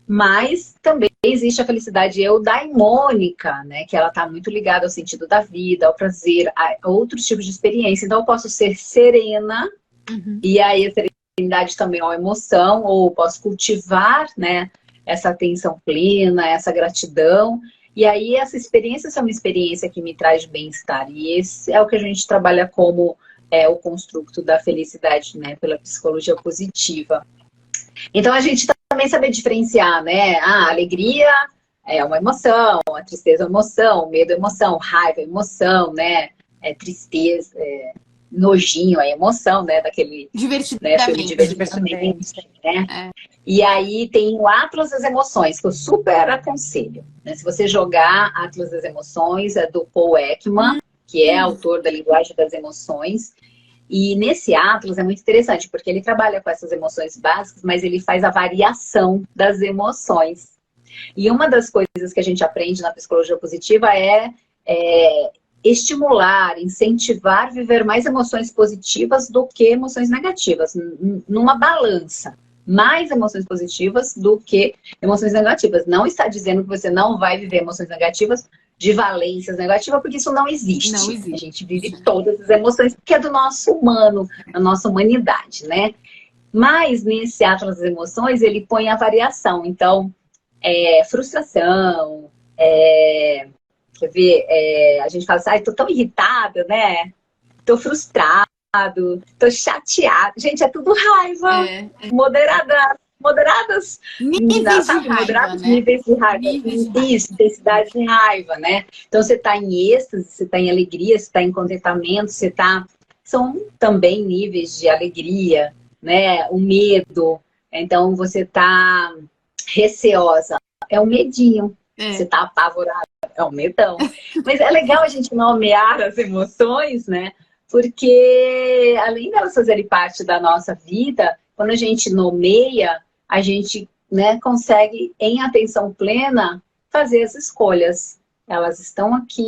[SPEAKER 3] mas também existe a felicidade eudaimônica, né? Que ela está muito ligada ao sentido da vida, ao prazer, a outros tipos de experiência. Então, eu posso ser serena, e aí a serenidade também é uma emoção, ou posso cultivar, né, essa atenção plena, essa gratidão. E aí essa experiência é uma experiência que me traz bem-estar. E esse é o que a gente trabalha como o construto da felicidade, né, pela psicologia positiva. Então, a gente também saber diferenciar, né? A alegria é uma emoção, a tristeza é uma emoção, o medo é emoção, raiva é emoção, né? Tristeza, nojinho é emoção, né? Daquele filme Divertidamente, né? E aí tem o Atlas das Emoções, que eu super aconselho, né? Se você jogar Atlas das Emoções, é do Paul Ekman, que é autor da Linguagem das Emoções. E nesse Atlas é muito interessante, porque ele trabalha com essas emoções básicas, mas ele faz a variação das emoções. E uma das coisas que a gente aprende na psicologia positiva é estimular, incentivar, viver mais emoções positivas do que emoções negativas, numa balança. Mais emoções positivas do que emoções negativas. Não está dizendo que você não vai viver emoções negativas de valências negativas, porque isso não existe.
[SPEAKER 1] Não existe.
[SPEAKER 3] A gente vive todas as emoções, porque é do nosso humano, da nossa humanidade, né? Mas nesse Atlas das Emoções, ele põe a variação. Então, frustração, quer ver, a gente fala assim, tô tão irritada, né? Tô frustrado, tô chateado. Gente, é tudo raiva. Moderadas
[SPEAKER 1] níveis de raiva,
[SPEAKER 3] moderados
[SPEAKER 1] né?
[SPEAKER 3] níveis de raiva. Isso, intensidade de raiva, né? Então, você tá em êxtase, você tá em alegria, você tá em contentamento, são também níveis de alegria, né? O medo. Então, você tá receosa. É um medinho. Você tá apavorada. É um medão. Mas é legal a gente nomear as emoções, né? Porque, além delas fazerem parte da nossa vida, quando a gente nomeia, a gente, né, consegue, em atenção plena, fazer as escolhas. Elas estão aqui.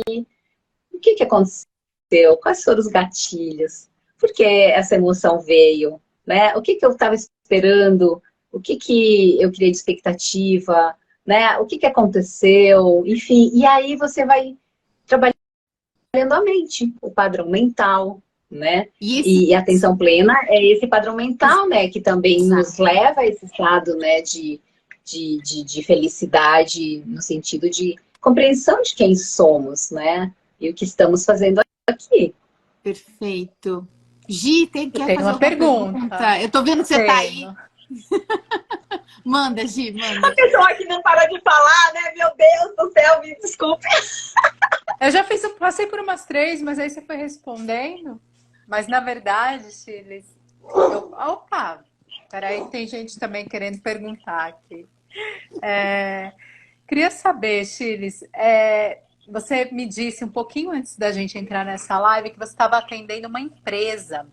[SPEAKER 3] O que aconteceu? Quais foram os gatilhos? Por que essa emoção veio? Né? O que eu estava esperando? O que eu criei de expectativa? Né? O que aconteceu? Enfim, e aí você vai trabalhando a mente, o padrão mental, né? E atenção plena é esse padrão mental, né? Que também nos leva a esse estado, né? De felicidade, no sentido de compreensão de quem somos, né? E o que estamos fazendo aqui.
[SPEAKER 1] Perfeito. Gi, quer fazer
[SPEAKER 2] uma pergunta?
[SPEAKER 1] Eu tô vendo que você tá aí. Manda, Gi, manda.
[SPEAKER 3] A pessoa que não para de falar, né? Meu Deus do céu, me desculpe.
[SPEAKER 2] Eu já passei por umas 3, mas aí você foi respondendo. Mas, na verdade, Chiles... Opa! Peraí, tem gente também querendo perguntar aqui. Queria saber, Chiles, você me disse um pouquinho antes da gente entrar nessa live que você estava atendendo uma empresa.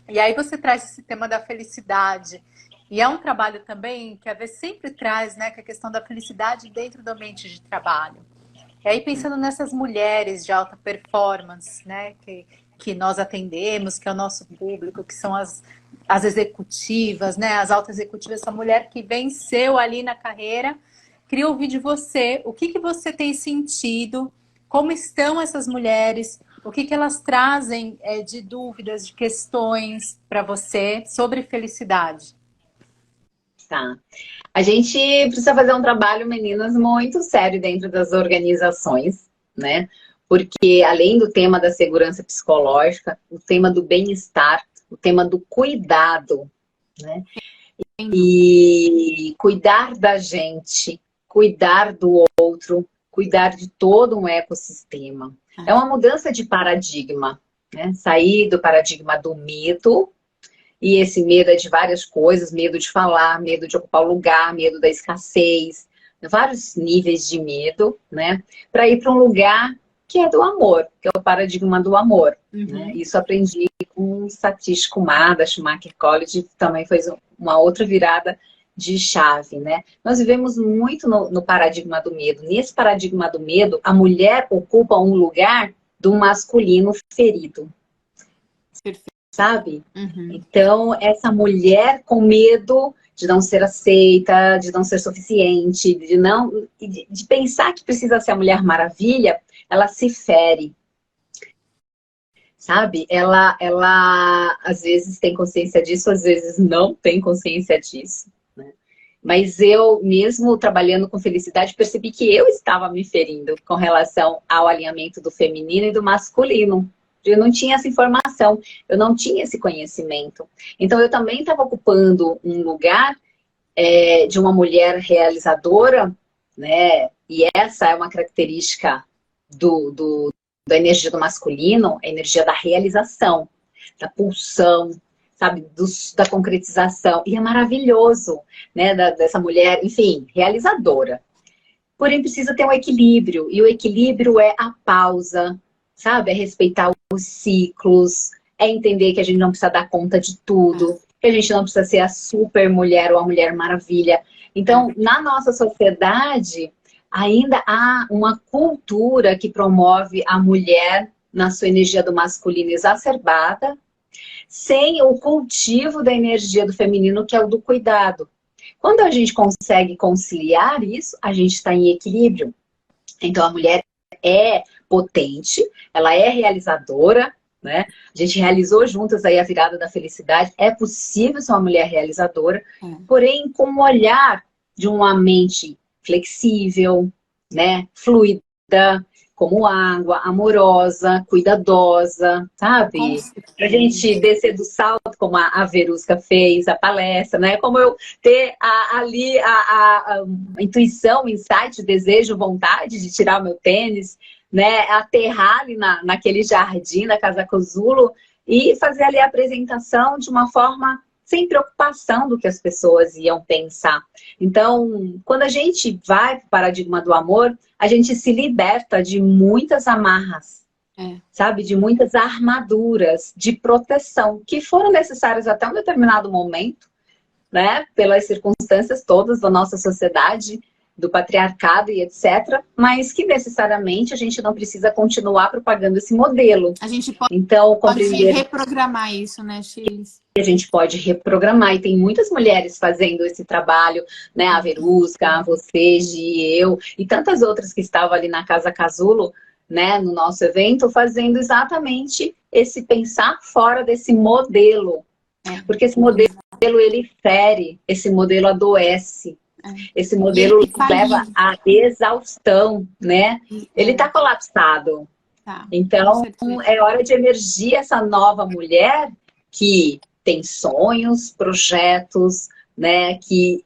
[SPEAKER 2] E aí você traz esse tema da felicidade. E é um trabalho também que a vez sempre traz, né, que é a questão da felicidade dentro do ambiente de trabalho. E aí pensando nessas mulheres de alta performance, né, que nós atendemos, que é o nosso público, que são as executivas, né, as altas executivas, essa mulher que venceu ali na carreira. Queria ouvir de você, o que você tem sentido, como estão essas mulheres, o que elas trazem de dúvidas, de questões para você sobre felicidade.
[SPEAKER 3] Tá. A gente precisa fazer um trabalho, meninas, muito sério dentro das organizações, né? Porque além do tema da segurança psicológica, o tema do bem-estar, o tema do cuidado, né? E cuidar da gente, cuidar do outro, cuidar de todo um ecossistema. É uma mudança de paradigma, né? Sair do paradigma do medo. E esse medo é de várias coisas, medo de falar, medo de ocupar o lugar, medo da escassez, vários níveis de medo, né? Para ir para um lugar que é do amor, que é o paradigma do amor. Né? Isso aprendi com o Satish Kumar, da Schumacher College, que também fez uma outra virada de chave, né? Nós vivemos muito no paradigma do medo. Nesse paradigma do medo, a mulher ocupa um lugar do masculino ferido.
[SPEAKER 1] Perfeito.
[SPEAKER 3] sabe?
[SPEAKER 1] Uhum.
[SPEAKER 3] Então, essa mulher com medo de não ser aceita, de não ser suficiente, de pensar que precisa ser a Mulher Maravilha, ela se fere, sabe? Ela às vezes tem consciência disso, às vezes não tem consciência disso, né? Mas eu, mesmo trabalhando com felicidade, percebi que eu estava me ferindo com relação ao alinhamento do feminino e do masculino. Eu não tinha essa informação, eu não tinha esse conhecimento. Então, eu também estava ocupando um lugar de uma mulher realizadora, né? E essa é uma característica da energia do masculino, a energia da realização, da pulsão, sabe, da concretização. E é maravilhoso, né, dessa mulher, enfim, realizadora. Porém, precisa ter um equilíbrio. E o equilíbrio é a pausa, sabe? É respeitar os ciclos, é entender que a gente não precisa dar conta de tudo, que a gente não precisa ser a super mulher ou a Mulher Maravilha. Então, na nossa sociedade, ainda há uma cultura que promove a mulher na sua energia do masculino exacerbada, sem o cultivo da energia do feminino, que é o do cuidado. Quando a gente consegue conciliar isso, a gente está em equilíbrio. Então, a mulher é potente, ela é realizadora, né? A gente realizou juntas aí a virada da felicidade. É possível ser uma mulher realizadora, porém com um olhar de uma mente flexível, né? Fluida, como água, amorosa, cuidadosa, sabe? Pra gente descer do salto, como a Verusca fez, a palestra, né? Como eu ter ali a intuição, o insight, o desejo, vontade de tirar o meu tênis, né? Aterrar ali naquele jardim da Casa Casulo e fazer ali a apresentação de uma forma sem preocupação do que as pessoas iam pensar. Então, quando a gente vai para o paradigma do amor, a gente se liberta de muitas amarras, sabe? De muitas armaduras de proteção que foram necessárias até um determinado momento, né? Pelas circunstâncias todas da nossa sociedade, do patriarcado e etc. Mas que necessariamente a gente não precisa continuar propagando esse modelo.
[SPEAKER 1] A gente pode,
[SPEAKER 3] então,
[SPEAKER 1] pode reprogramar isso, né, Chiles?
[SPEAKER 3] A gente pode reprogramar, e tem muitas mulheres fazendo esse trabalho, né? A Verusca, a você, Gi, eu, e tantas outras que estavam ali na Casa Casulo, né, no nosso evento, fazendo exatamente esse pensar fora desse modelo. Porque esse modelo, ele fere, esse modelo adoece. Esse modelo leva à exaustão, né? Ele está colapsado. Então, é hora de emergir essa nova mulher que tem sonhos, projetos, né? Que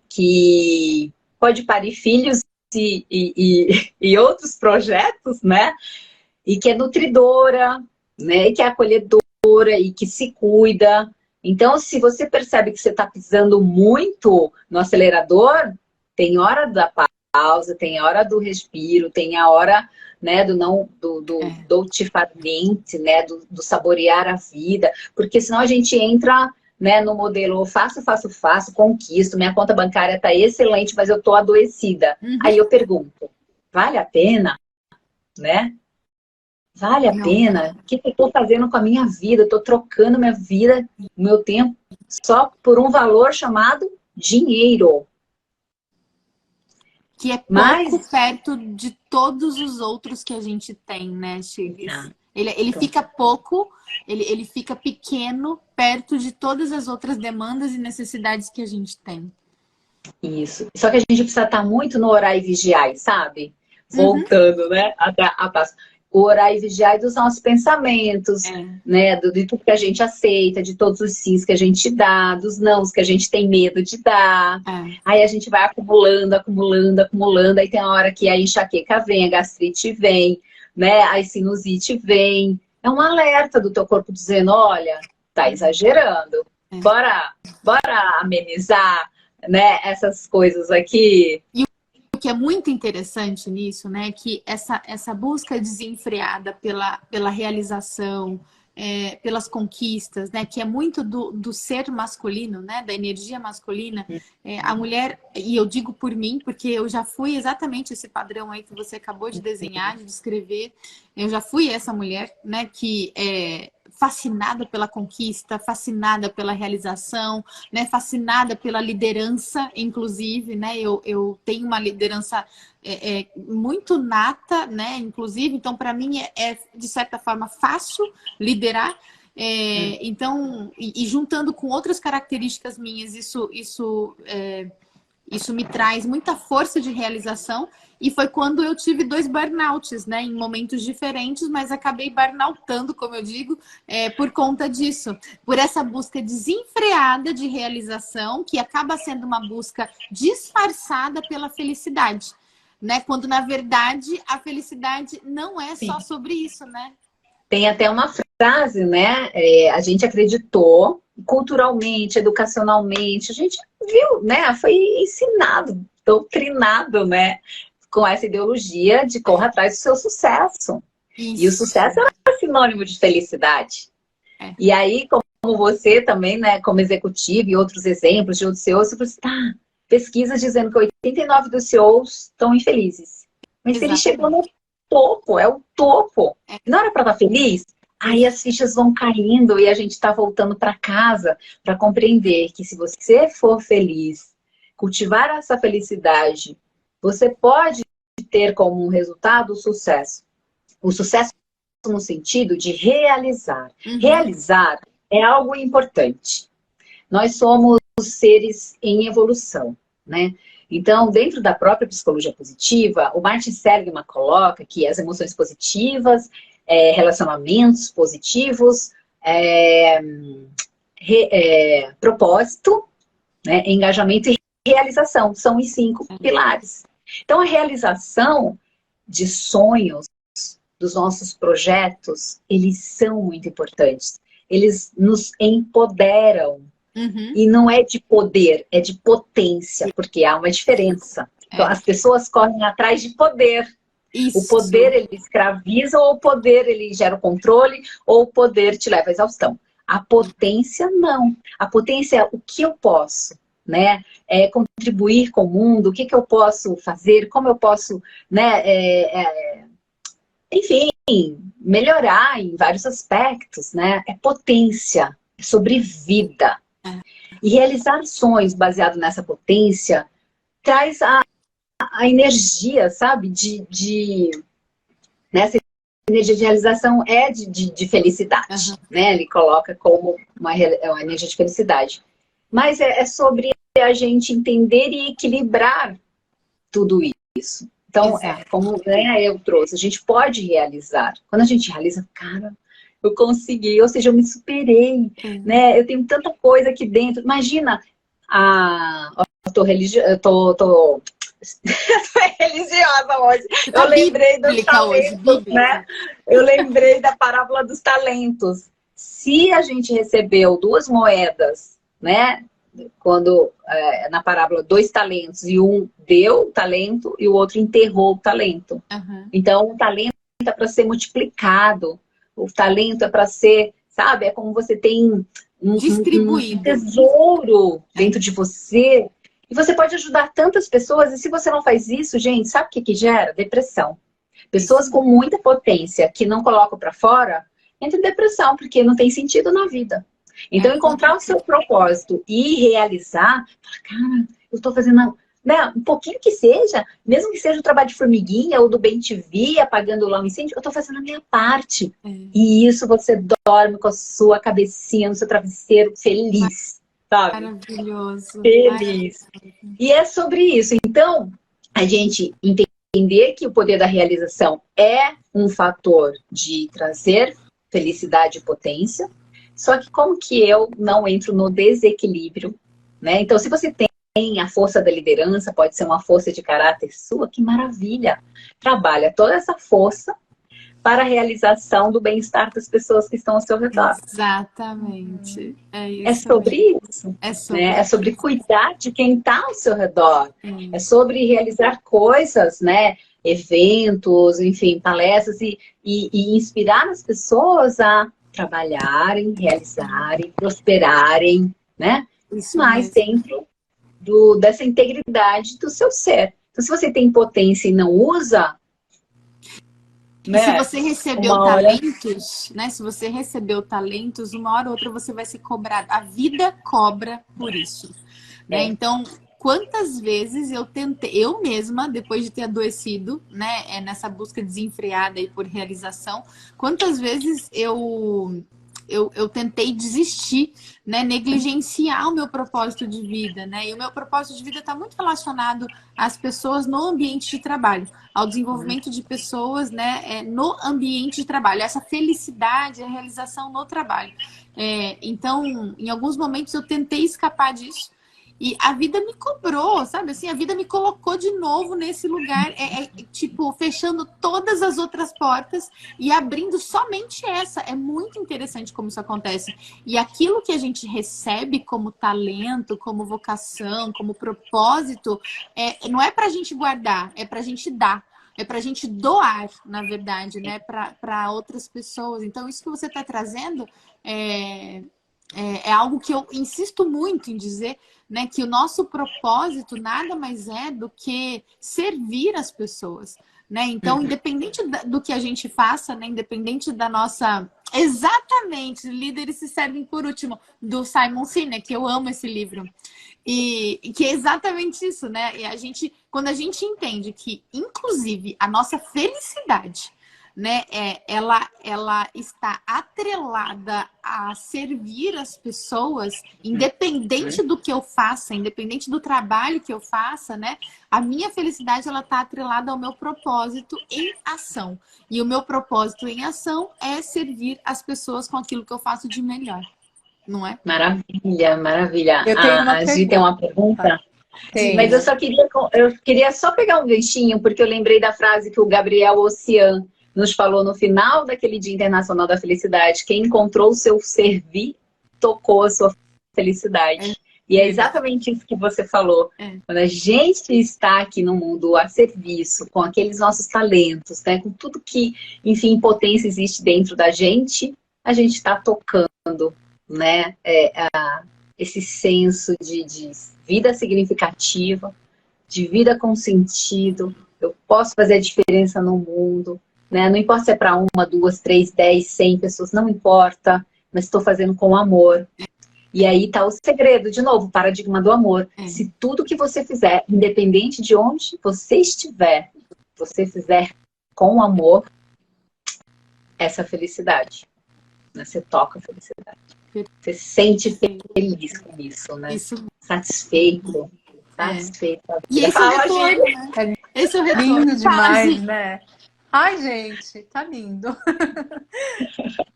[SPEAKER 3] pode parir filhos e outros projetos, né? E que é nutridora, né? E que é acolhedora e que se cuida. Então, se você percebe que você está pisando muito no acelerador, tem hora da pausa, tem a hora do respiro, tem a hora, né, do dolcifarniente, né, do saborear a vida, porque senão a gente entra, né, no modelo faço, conquisto, minha conta bancária está excelente, mas eu estou adoecida. Aí eu pergunto, vale a pena, né? Vale a pena? O que eu estou fazendo com a minha vida? Eu estou trocando minha vida, meu tempo, só por um valor chamado dinheiro.
[SPEAKER 1] Que é pouco perto de todos os outros que a gente tem, né, Chiles? Ele fica pouco, ele fica pequeno perto de todas as outras demandas e necessidades que a gente tem.
[SPEAKER 3] Isso. Só que a gente precisa estar muito no orar e vigiar, sabe? Voltando, né? Até a passo. O orar e vigiar dos nossos pensamentos, né? De tudo que a gente aceita, de todos os sims que a gente dá, dos nãos que a gente tem medo de dar. Aí a gente vai acumulando, aí tem a hora que a enxaqueca vem, a gastrite vem, né? A sinusite vem. É um alerta do teu corpo dizendo, olha, tá exagerando. Bora amenizar, né? Essas coisas aqui.
[SPEAKER 1] O que é muito interessante nisso, né, que essa busca desenfreada pela realização, pelas conquistas, né, que é muito do ser masculino, né, da energia masculina, a mulher, e eu digo por mim, porque eu já fui exatamente esse padrão aí que você acabou de desenhar, de descrever, eu já fui essa mulher, né, que fascinada pela conquista, fascinada pela realização, né? Fascinada pela liderança, inclusive, né? Eu tenho uma liderança muito nata, né? Inclusive, então para mim de certa forma fácil liderar. Então, e juntando com outras características minhas, isso me traz muita força de realização. E foi quando eu tive 2 burnouts, né? Em momentos diferentes, mas acabei burnoutando, como eu digo, por conta disso. Por essa busca desenfreada de realização, que acaba sendo uma busca disfarçada pela felicidade, né? Quando, na verdade, a felicidade não é só sobre isso, né?
[SPEAKER 3] Tem até uma frase, né? A gente acreditou culturalmente, educacionalmente, a gente viu, né? Foi ensinado, doutrinado, né? Com essa ideologia de corra atrás do seu sucesso. Isso. E o sucesso é sinônimo de felicidade. E aí, como você também, né? Como executivo e outros exemplos de outros CEOs, você falou assim, pesquisas dizendo que 89 dos CEOs estão infelizes. Mas se ele chegou no topo, é o topo. Não era para estar feliz? Aí as fichas vão caindo e a gente está voltando para casa para compreender que se você for feliz, cultivar essa felicidade, você pode ter como resultado o sucesso. O sucesso no sentido de realizar. Realizar é algo importante. Nós somos seres em evolução, né? Então, dentro da própria psicologia positiva, o Martin Seligman coloca que as emoções positivas, relacionamentos positivos, propósito, né, engajamento e realização. São os 5 pilares. Então, a realização de sonhos, dos nossos projetos, eles são muito importantes. Eles nos empoderam. E não é de poder, é de potência, porque há uma diferença. Então, as pessoas correm atrás de poder. Isso. O poder, ele escraviza, ou o poder, ele gera o controle, ou o poder te leva à exaustão. A potência, não. A potência é o que eu posso, né? Contribuir com o mundo, o que eu posso fazer, como eu posso, né? Enfim, melhorar em vários aspectos, né? É potência, é sobre vida. E realizar sonhos baseado nessa potência traz a energia, sabe? Nessa energia de realização de felicidade, né? Ele coloca como uma energia de felicidade. Mas é sobre a gente entender e equilibrar tudo isso. Então, como eu trouxe, a gente pode realizar. Quando a gente realiza, cara, eu consegui, ou seja, eu me superei, né? Eu tenho tanta coisa aqui dentro. Imagina, eu tô religiosa hoje. Eu lembrei dos talentos, né? Eu lembrei da parábola dos talentos. Se a gente recebeu 2 moedas, né? Quando, na parábola, 2 talentos, e um deu o talento e o outro enterrou o talento. Então, o talento é para ser multiplicado. O talento é para ser, sabe? É como você tem um tesouro dentro de você. E você pode ajudar tantas pessoas. E se você não faz isso, gente, sabe o que gera? Depressão. Pessoas com muita potência que não colocam para fora, entram em depressão, porque não tem sentido na vida. Então, encontrar o seu propósito e realizar, cara, eu estou fazendo, né, um pouquinho que seja, mesmo que seja o trabalho de formiguinha ou do bem-te-vi, apagando lá um incêndio, eu estou fazendo a minha parte. E isso você dorme com a sua cabecinha no seu travesseiro feliz, sabe?
[SPEAKER 1] Maravilhoso.
[SPEAKER 3] Feliz. E é sobre isso. Então, a gente entender que o poder da realização é um fator de trazer felicidade e potência. Só que como que eu não entro no desequilíbrio, né? Então, se você tem a força da liderança, pode ser uma força de caráter sua, que maravilha! Trabalha toda essa força para a realização do bem-estar das pessoas que estão ao seu redor.
[SPEAKER 1] Exatamente.
[SPEAKER 3] É sobre isso. É sobre cuidar de quem está ao seu redor. É sobre realizar coisas, né? Eventos, enfim, palestras e inspirar as pessoas a trabalharem, realizarem, prosperarem, né?
[SPEAKER 1] Isso
[SPEAKER 3] mas
[SPEAKER 1] mesmo.
[SPEAKER 3] dentro dessa integridade do seu ser. Então, se você tem potência e não usa,
[SPEAKER 1] E se
[SPEAKER 3] né?
[SPEAKER 1] você recebeu
[SPEAKER 3] Uma hora.
[SPEAKER 1] talentos, né? Se você recebeu talentos, uma hora ou outra você vai ser cobrado. A vida cobra por isso, né?
[SPEAKER 3] É.
[SPEAKER 1] Então, quantas vezes eu tentei, eu mesma, depois de ter adoecido, né, nessa busca desenfreada aí por realização, quantas vezes eu tentei desistir, né, negligenciar o meu propósito de vida, né? E o meu propósito de vida está muito relacionado às pessoas no ambiente de trabalho, ao desenvolvimento de pessoas, né, no ambiente de trabalho, essa felicidade, a realização no trabalho. Então, em alguns momentos eu tentei escapar disso. E a vida me cobrou, sabe? Assim, a vida me colocou de novo nesse lugar, tipo, fechando todas as outras portas e abrindo somente essa. É muito interessante como isso acontece. E aquilo que a gente recebe como talento, como vocação, como propósito, não é pra gente guardar, é pra gente dar. É pra gente doar, na verdade, né? Para outras pessoas. Então, isso que você está trazendo é algo que eu insisto muito em dizer, né, que o nosso propósito nada mais é do que servir as pessoas, né? Então, independente do que a gente faça, né, independente da nossa... Exatamente, líderes se servem por último, do Simon Sinek, que eu amo esse livro. E que é exatamente isso, né? E quando a gente entende que, inclusive, a nossa felicidade, né, ela está atrelada a servir as pessoas, independente do que eu faça, independente do trabalho que eu faça, né, a minha felicidade ela está atrelada ao meu propósito em ação. E o meu propósito em ação é servir as pessoas com aquilo que eu faço de melhor, não é?
[SPEAKER 3] Maravilha, maravilha.
[SPEAKER 2] Eu tenho uma
[SPEAKER 3] A Gi tem uma
[SPEAKER 2] pergunta.
[SPEAKER 3] pergunta. Mas
[SPEAKER 2] Tenho.
[SPEAKER 3] eu queria só pegar um ganchinho, porque eu lembrei da frase que o Gabriel Ocean nos falou no final daquele Dia Internacional da Felicidade. Quem encontrou o seu servir, tocou a sua felicidade. E é exatamente isso que você falou. Quando a gente está aqui no mundo a serviço, com aqueles nossos talentos, né, com tudo que, enfim, potência existe dentro da gente, a gente está tocando, né, esse senso de vida significativa, de vida com sentido. Eu posso fazer a diferença no mundo, né? Não importa se é para uma, duas, três, 10, 100 pessoas, não importa, mas estou fazendo com amor. E aí está o segredo, de novo, o paradigma do amor. Se tudo que você fizer, independente de onde você estiver, você fizer com amor, essa felicidade, né? Você toca a felicidade. Você se sente feliz com isso, né?
[SPEAKER 1] Isso.
[SPEAKER 3] Satisfeito. Satisfeito.
[SPEAKER 1] E esse é o retorno, né? Esse é o retorno.
[SPEAKER 2] Lindo demais, né? Ai, gente, tá lindo.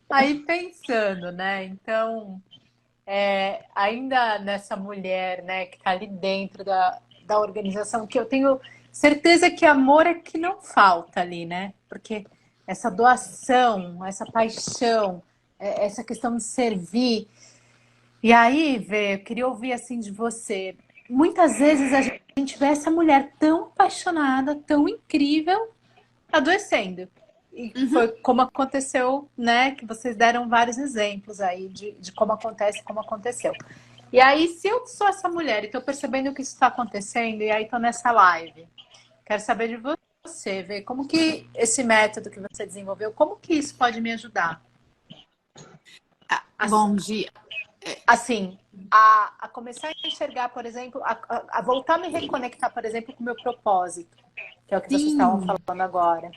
[SPEAKER 2] Aí pensando, né? Então, ainda nessa mulher, né, que tá ali dentro da organização, que eu tenho certeza que amor é que não falta ali, né? Porque essa doação, essa paixão, essa questão de servir. E aí, Vê, eu queria ouvir assim de você. Muitas vezes a gente vê essa mulher tão apaixonada, tão incrível, adoecendo. E foi como aconteceu, né? Que vocês deram vários exemplos aí de como acontece, como aconteceu. E aí, se eu sou essa mulher e estou percebendo que isso está acontecendo, e aí estou nessa live, quero saber de você, Vê, como que esse método que você desenvolveu, como que isso pode me ajudar?
[SPEAKER 1] Bom dia.
[SPEAKER 2] Assim, a começar a enxergar, por exemplo, a voltar a me reconectar, por exemplo, com o meu propósito, que é o que vocês estavam falando agora.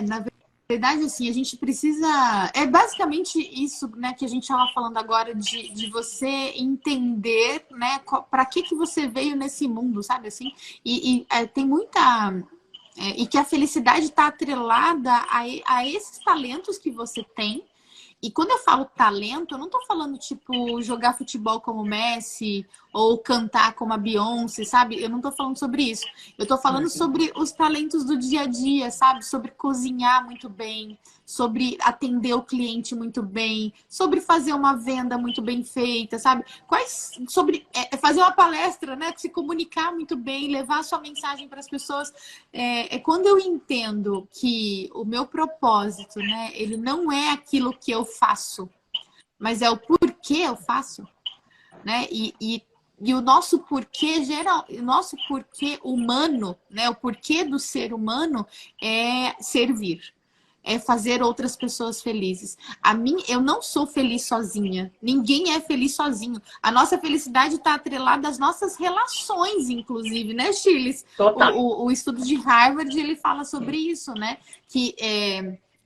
[SPEAKER 1] Na verdade, assim, a gente precisa... É basicamente isso, né, que a gente estava falando agora, de você entender, né, para que você veio nesse mundo, sabe, assim? Tem muita... e que a felicidade está atrelada a esses talentos que você tem. E quando eu falo talento, eu não tô falando, tipo, jogar futebol como o Messi ou cantar como a Beyoncé, sabe? Eu não tô falando sobre isso. Eu tô falando sobre os talentos do dia a dia, sabe? Sobre cozinhar muito bem, sobre atender o cliente muito bem, sobre fazer uma venda muito bem feita, sabe? Sobre fazer uma palestra, né? Se comunicar muito bem, levar a sua mensagem para as pessoas. Quando eu entendo que o meu propósito, né? Ele não é aquilo que eu faço, mas é o porquê eu faço, né? E o nosso porquê geral, o nosso porquê humano, né? O porquê do ser humano é servir. fazer outras pessoas felizes. Eu não sou feliz sozinha. Ninguém é feliz sozinho. A nossa felicidade está atrelada às nossas relações, inclusive, né, Chiles? O estudo de Harvard, ele fala sobre isso, né? Que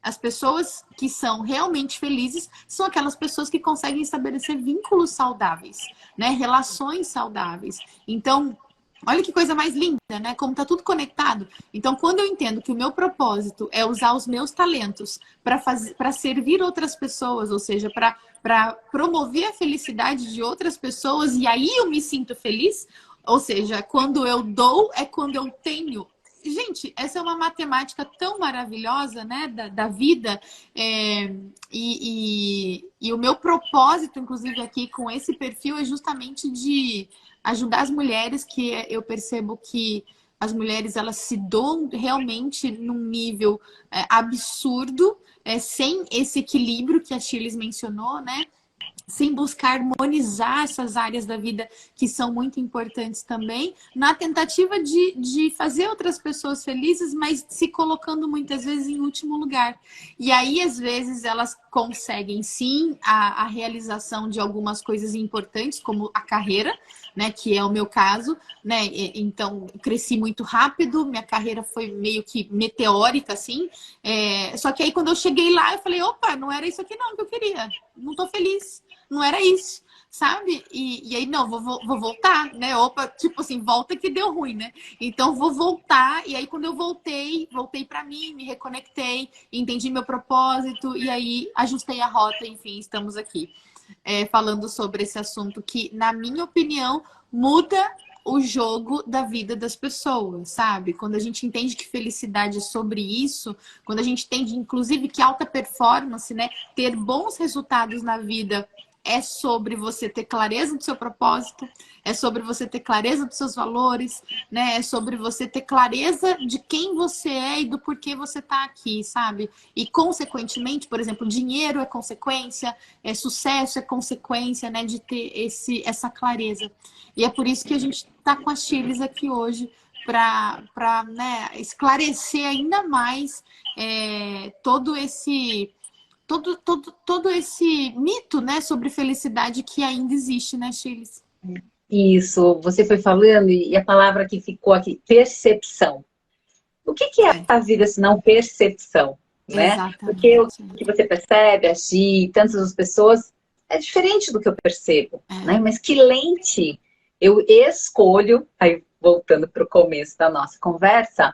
[SPEAKER 1] as pessoas que são realmente felizes são aquelas pessoas que conseguem estabelecer vínculos saudáveis, né? Relações saudáveis. Então, olha que coisa mais linda, né? Como tá tudo conectado. Então, quando eu entendo que o meu propósito é usar os meus talentos para servir outras pessoas, ou seja, para promover a felicidade de outras pessoas, e aí eu me sinto feliz, ou seja, quando eu dou é quando eu tenho. Gente, essa é uma matemática tão maravilhosa, né, da vida, e o meu propósito, inclusive, aqui com esse perfil é justamente de ajudar as mulheres, que eu percebo que as mulheres, elas se doam realmente num nível absurdo, sem esse equilíbrio que a Chiles mencionou, né? Sem buscar harmonizar essas áreas da vida que são muito importantes também, na tentativa de fazer outras pessoas felizes, mas se colocando muitas vezes em último lugar. E aí, às vezes, elas conseguem sim a realização de algumas coisas importantes, como a carreira, né, que é o meu caso, né? Então, cresci muito rápido, minha carreira foi meio que meteórica, assim. Só que aí, quando eu cheguei lá, eu falei, opa, não era isso aqui não que eu queria, não tô feliz. Não era isso, sabe? E aí, não, vou voltar, né? Opa, tipo assim, volta que deu ruim, né? Então, vou voltar. E aí, quando eu voltei para mim, me reconectei, entendi meu propósito. E aí, ajustei a rota. Enfim, estamos aqui falando sobre esse assunto que, na minha opinião, muda o jogo da vida das pessoas, sabe? Quando a gente entende que felicidade é sobre isso, quando a gente entende, inclusive, que alta performance, né? Ter bons resultados na vida é sobre você ter clareza do seu propósito, é sobre você ter clareza dos seus valores, né? É sobre você ter clareza de quem você é e do porquê você tá aqui, sabe? E, consequentemente, por exemplo, dinheiro é consequência, sucesso é consequência, né? De ter essa clareza. E é por isso que a gente tá com a Chiles aqui hoje, para né, esclarecer ainda mais todo esse mito, né, sobre felicidade que ainda existe, né, Chiles?
[SPEAKER 3] Isso, você foi falando e a palavra que ficou aqui, percepção. O que é a vida se não percepção, né?
[SPEAKER 1] Exatamente.
[SPEAKER 3] Porque o que você percebe, agir, tantas as pessoas, é diferente do que eu percebo, né? Mas que lente eu escolho, aí voltando para o começo da nossa conversa,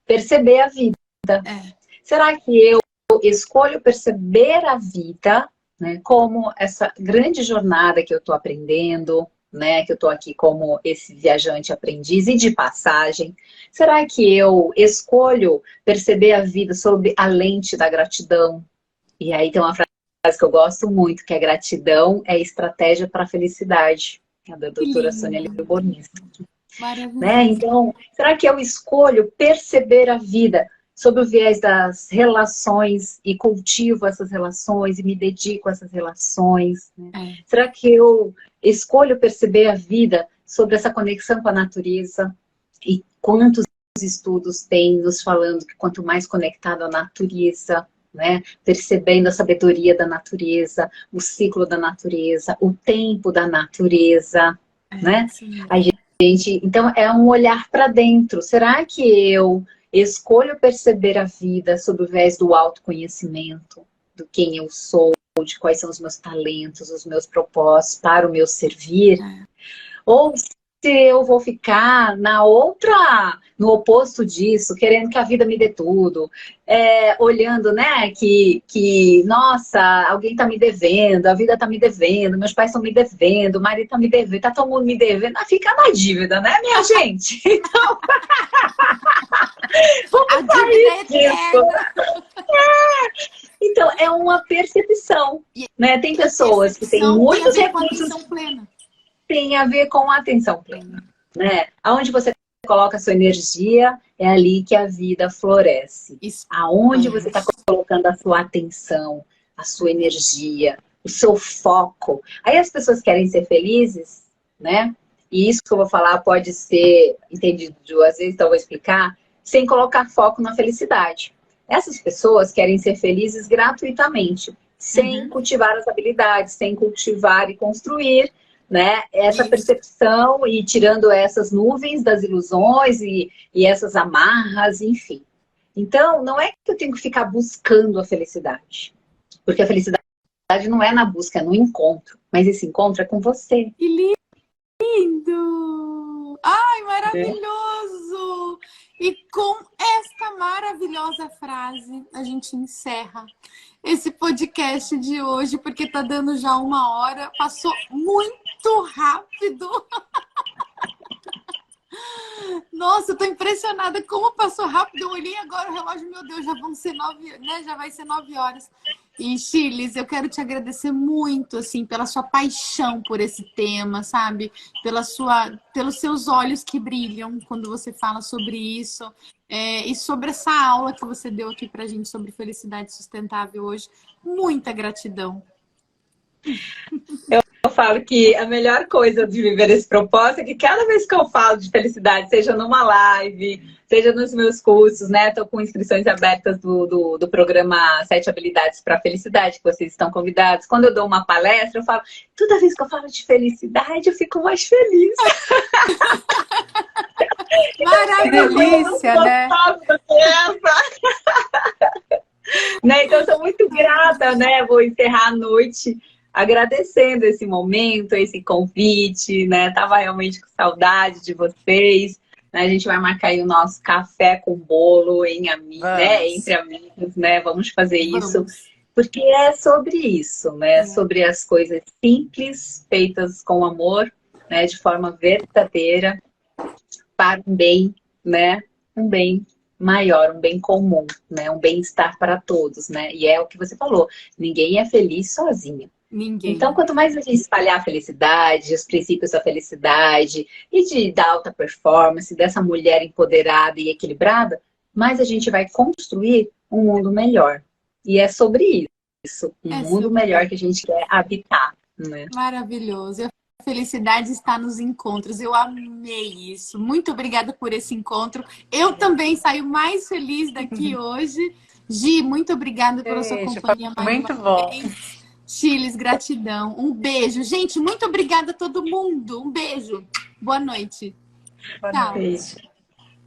[SPEAKER 3] perceber a vida. Será que eu escolho perceber a vida, né, como essa grande jornada que eu estou aprendendo, né, que eu estou aqui como esse viajante aprendiz e de passagem? Será que eu escolho perceber a vida sob a lente da gratidão? E aí tem uma frase que eu gosto muito, que é: gratidão é estratégia para a felicidade. É da doutora Sônia Libornista. Né? Então, será que eu escolho perceber a vida sob o viés das relações e cultivo essas relações e me dedico a essas relações? Né? Será que eu escolho perceber a vida sobre essa conexão com a natureza? E quantos estudos tem nos falando que quanto mais conectado à natureza, né, percebendo a sabedoria da natureza, o ciclo da natureza, o tempo da natureza, né? A gente, então, é um olhar para dentro. Será que eu escolho perceber a vida sob o viés do autoconhecimento, do quem eu sou, de quais são os meus talentos, os meus propósitos para o meu servir? Ou se eu vou ficar no oposto disso, querendo que a vida me dê tudo, olhando, né, que nossa, alguém está me devendo, a vida está me devendo, meus pais estão me devendo, o marido está me devendo, está todo mundo me devendo, fica na dívida, né, minha gente? Então, vamos sair disso. Então, é uma percepção, né? Tem pessoas que têm muitos recursos. Tem a ver com a atenção plena, né? Aonde você coloca a sua energia, é ali que a vida floresce. Aonde você está colocando a sua atenção, a sua energia, o seu foco. Aí as pessoas querem ser felizes, né? E isso que eu vou falar pode ser entendido às vezes, então eu vou explicar, sem colocar foco na felicidade. Essas pessoas querem ser felizes gratuitamente, sem cultivar as habilidades, sem cultivar e construir, né, essa percepção e tirando essas nuvens das ilusões e essas amarras, enfim. Então, não é que eu tenho que ficar buscando a felicidade, porque a felicidade não é na busca, é no encontro, mas esse encontro é com você.
[SPEAKER 1] Que lindo! Ai, maravilhoso! E com esta maravilhosa frase, a gente encerra esse podcast de hoje, porque tá dando já 1 hora. Passou muito rápido. Nossa, eu tô impressionada como passou rápido. Eu olhei agora o relógio, meu Deus, já vão ser 9, né? Já vai ser 9 horas. E, Chiles, eu quero te agradecer muito, assim, pela sua paixão por esse tema, sabe? Pelos seus olhos que brilham quando você fala sobre isso. E sobre essa aula que você deu aqui pra gente sobre felicidade sustentável hoje. Muita gratidão.
[SPEAKER 3] Eu falo que a melhor coisa de viver esse propósito é que cada vez que eu falo de felicidade, seja numa live, seja nos meus cursos, né? Estou com inscrições abertas do programa 7 Habilidades para a Felicidade, que vocês estão convidados. Quando eu dou uma palestra, eu falo, toda vez que eu falo de felicidade, eu fico mais feliz.
[SPEAKER 2] Delícia, né?
[SPEAKER 3] Né? Então, eu sou muito grata, né? Vou encerrar a noite agradecendo esse momento, esse convite, né? Tava realmente com saudade de vocês. Né? A gente vai marcar aí o nosso café com bolo né? Entre amigos, né? Vamos fazer isso. Porque é sobre isso, né? Sobre as coisas simples, feitas com amor, né? De forma verdadeira, para um bem, né? Um bem maior, um bem comum, né? Um bem-estar para todos, né? E é o que você falou, ninguém é feliz sozinho.
[SPEAKER 1] Ninguém.
[SPEAKER 3] Então, quanto mais a gente espalhar a felicidade, os princípios da felicidade e da alta performance, dessa mulher empoderada e equilibrada, mais a gente vai construir um mundo melhor. E é sobre isso, um mundo melhor que a gente quer habitar, né?
[SPEAKER 1] Maravilhoso. A felicidade está nos encontros. Eu amei isso. Muito obrigada por esse encontro. Eu também saio mais feliz daqui hoje. Gi, muito obrigada pela sua companhia.
[SPEAKER 2] Muito bom.
[SPEAKER 1] Chiles, gratidão. Um beijo. Gente, muito obrigada a todo mundo. Um beijo. Boa noite.
[SPEAKER 2] Boa noite.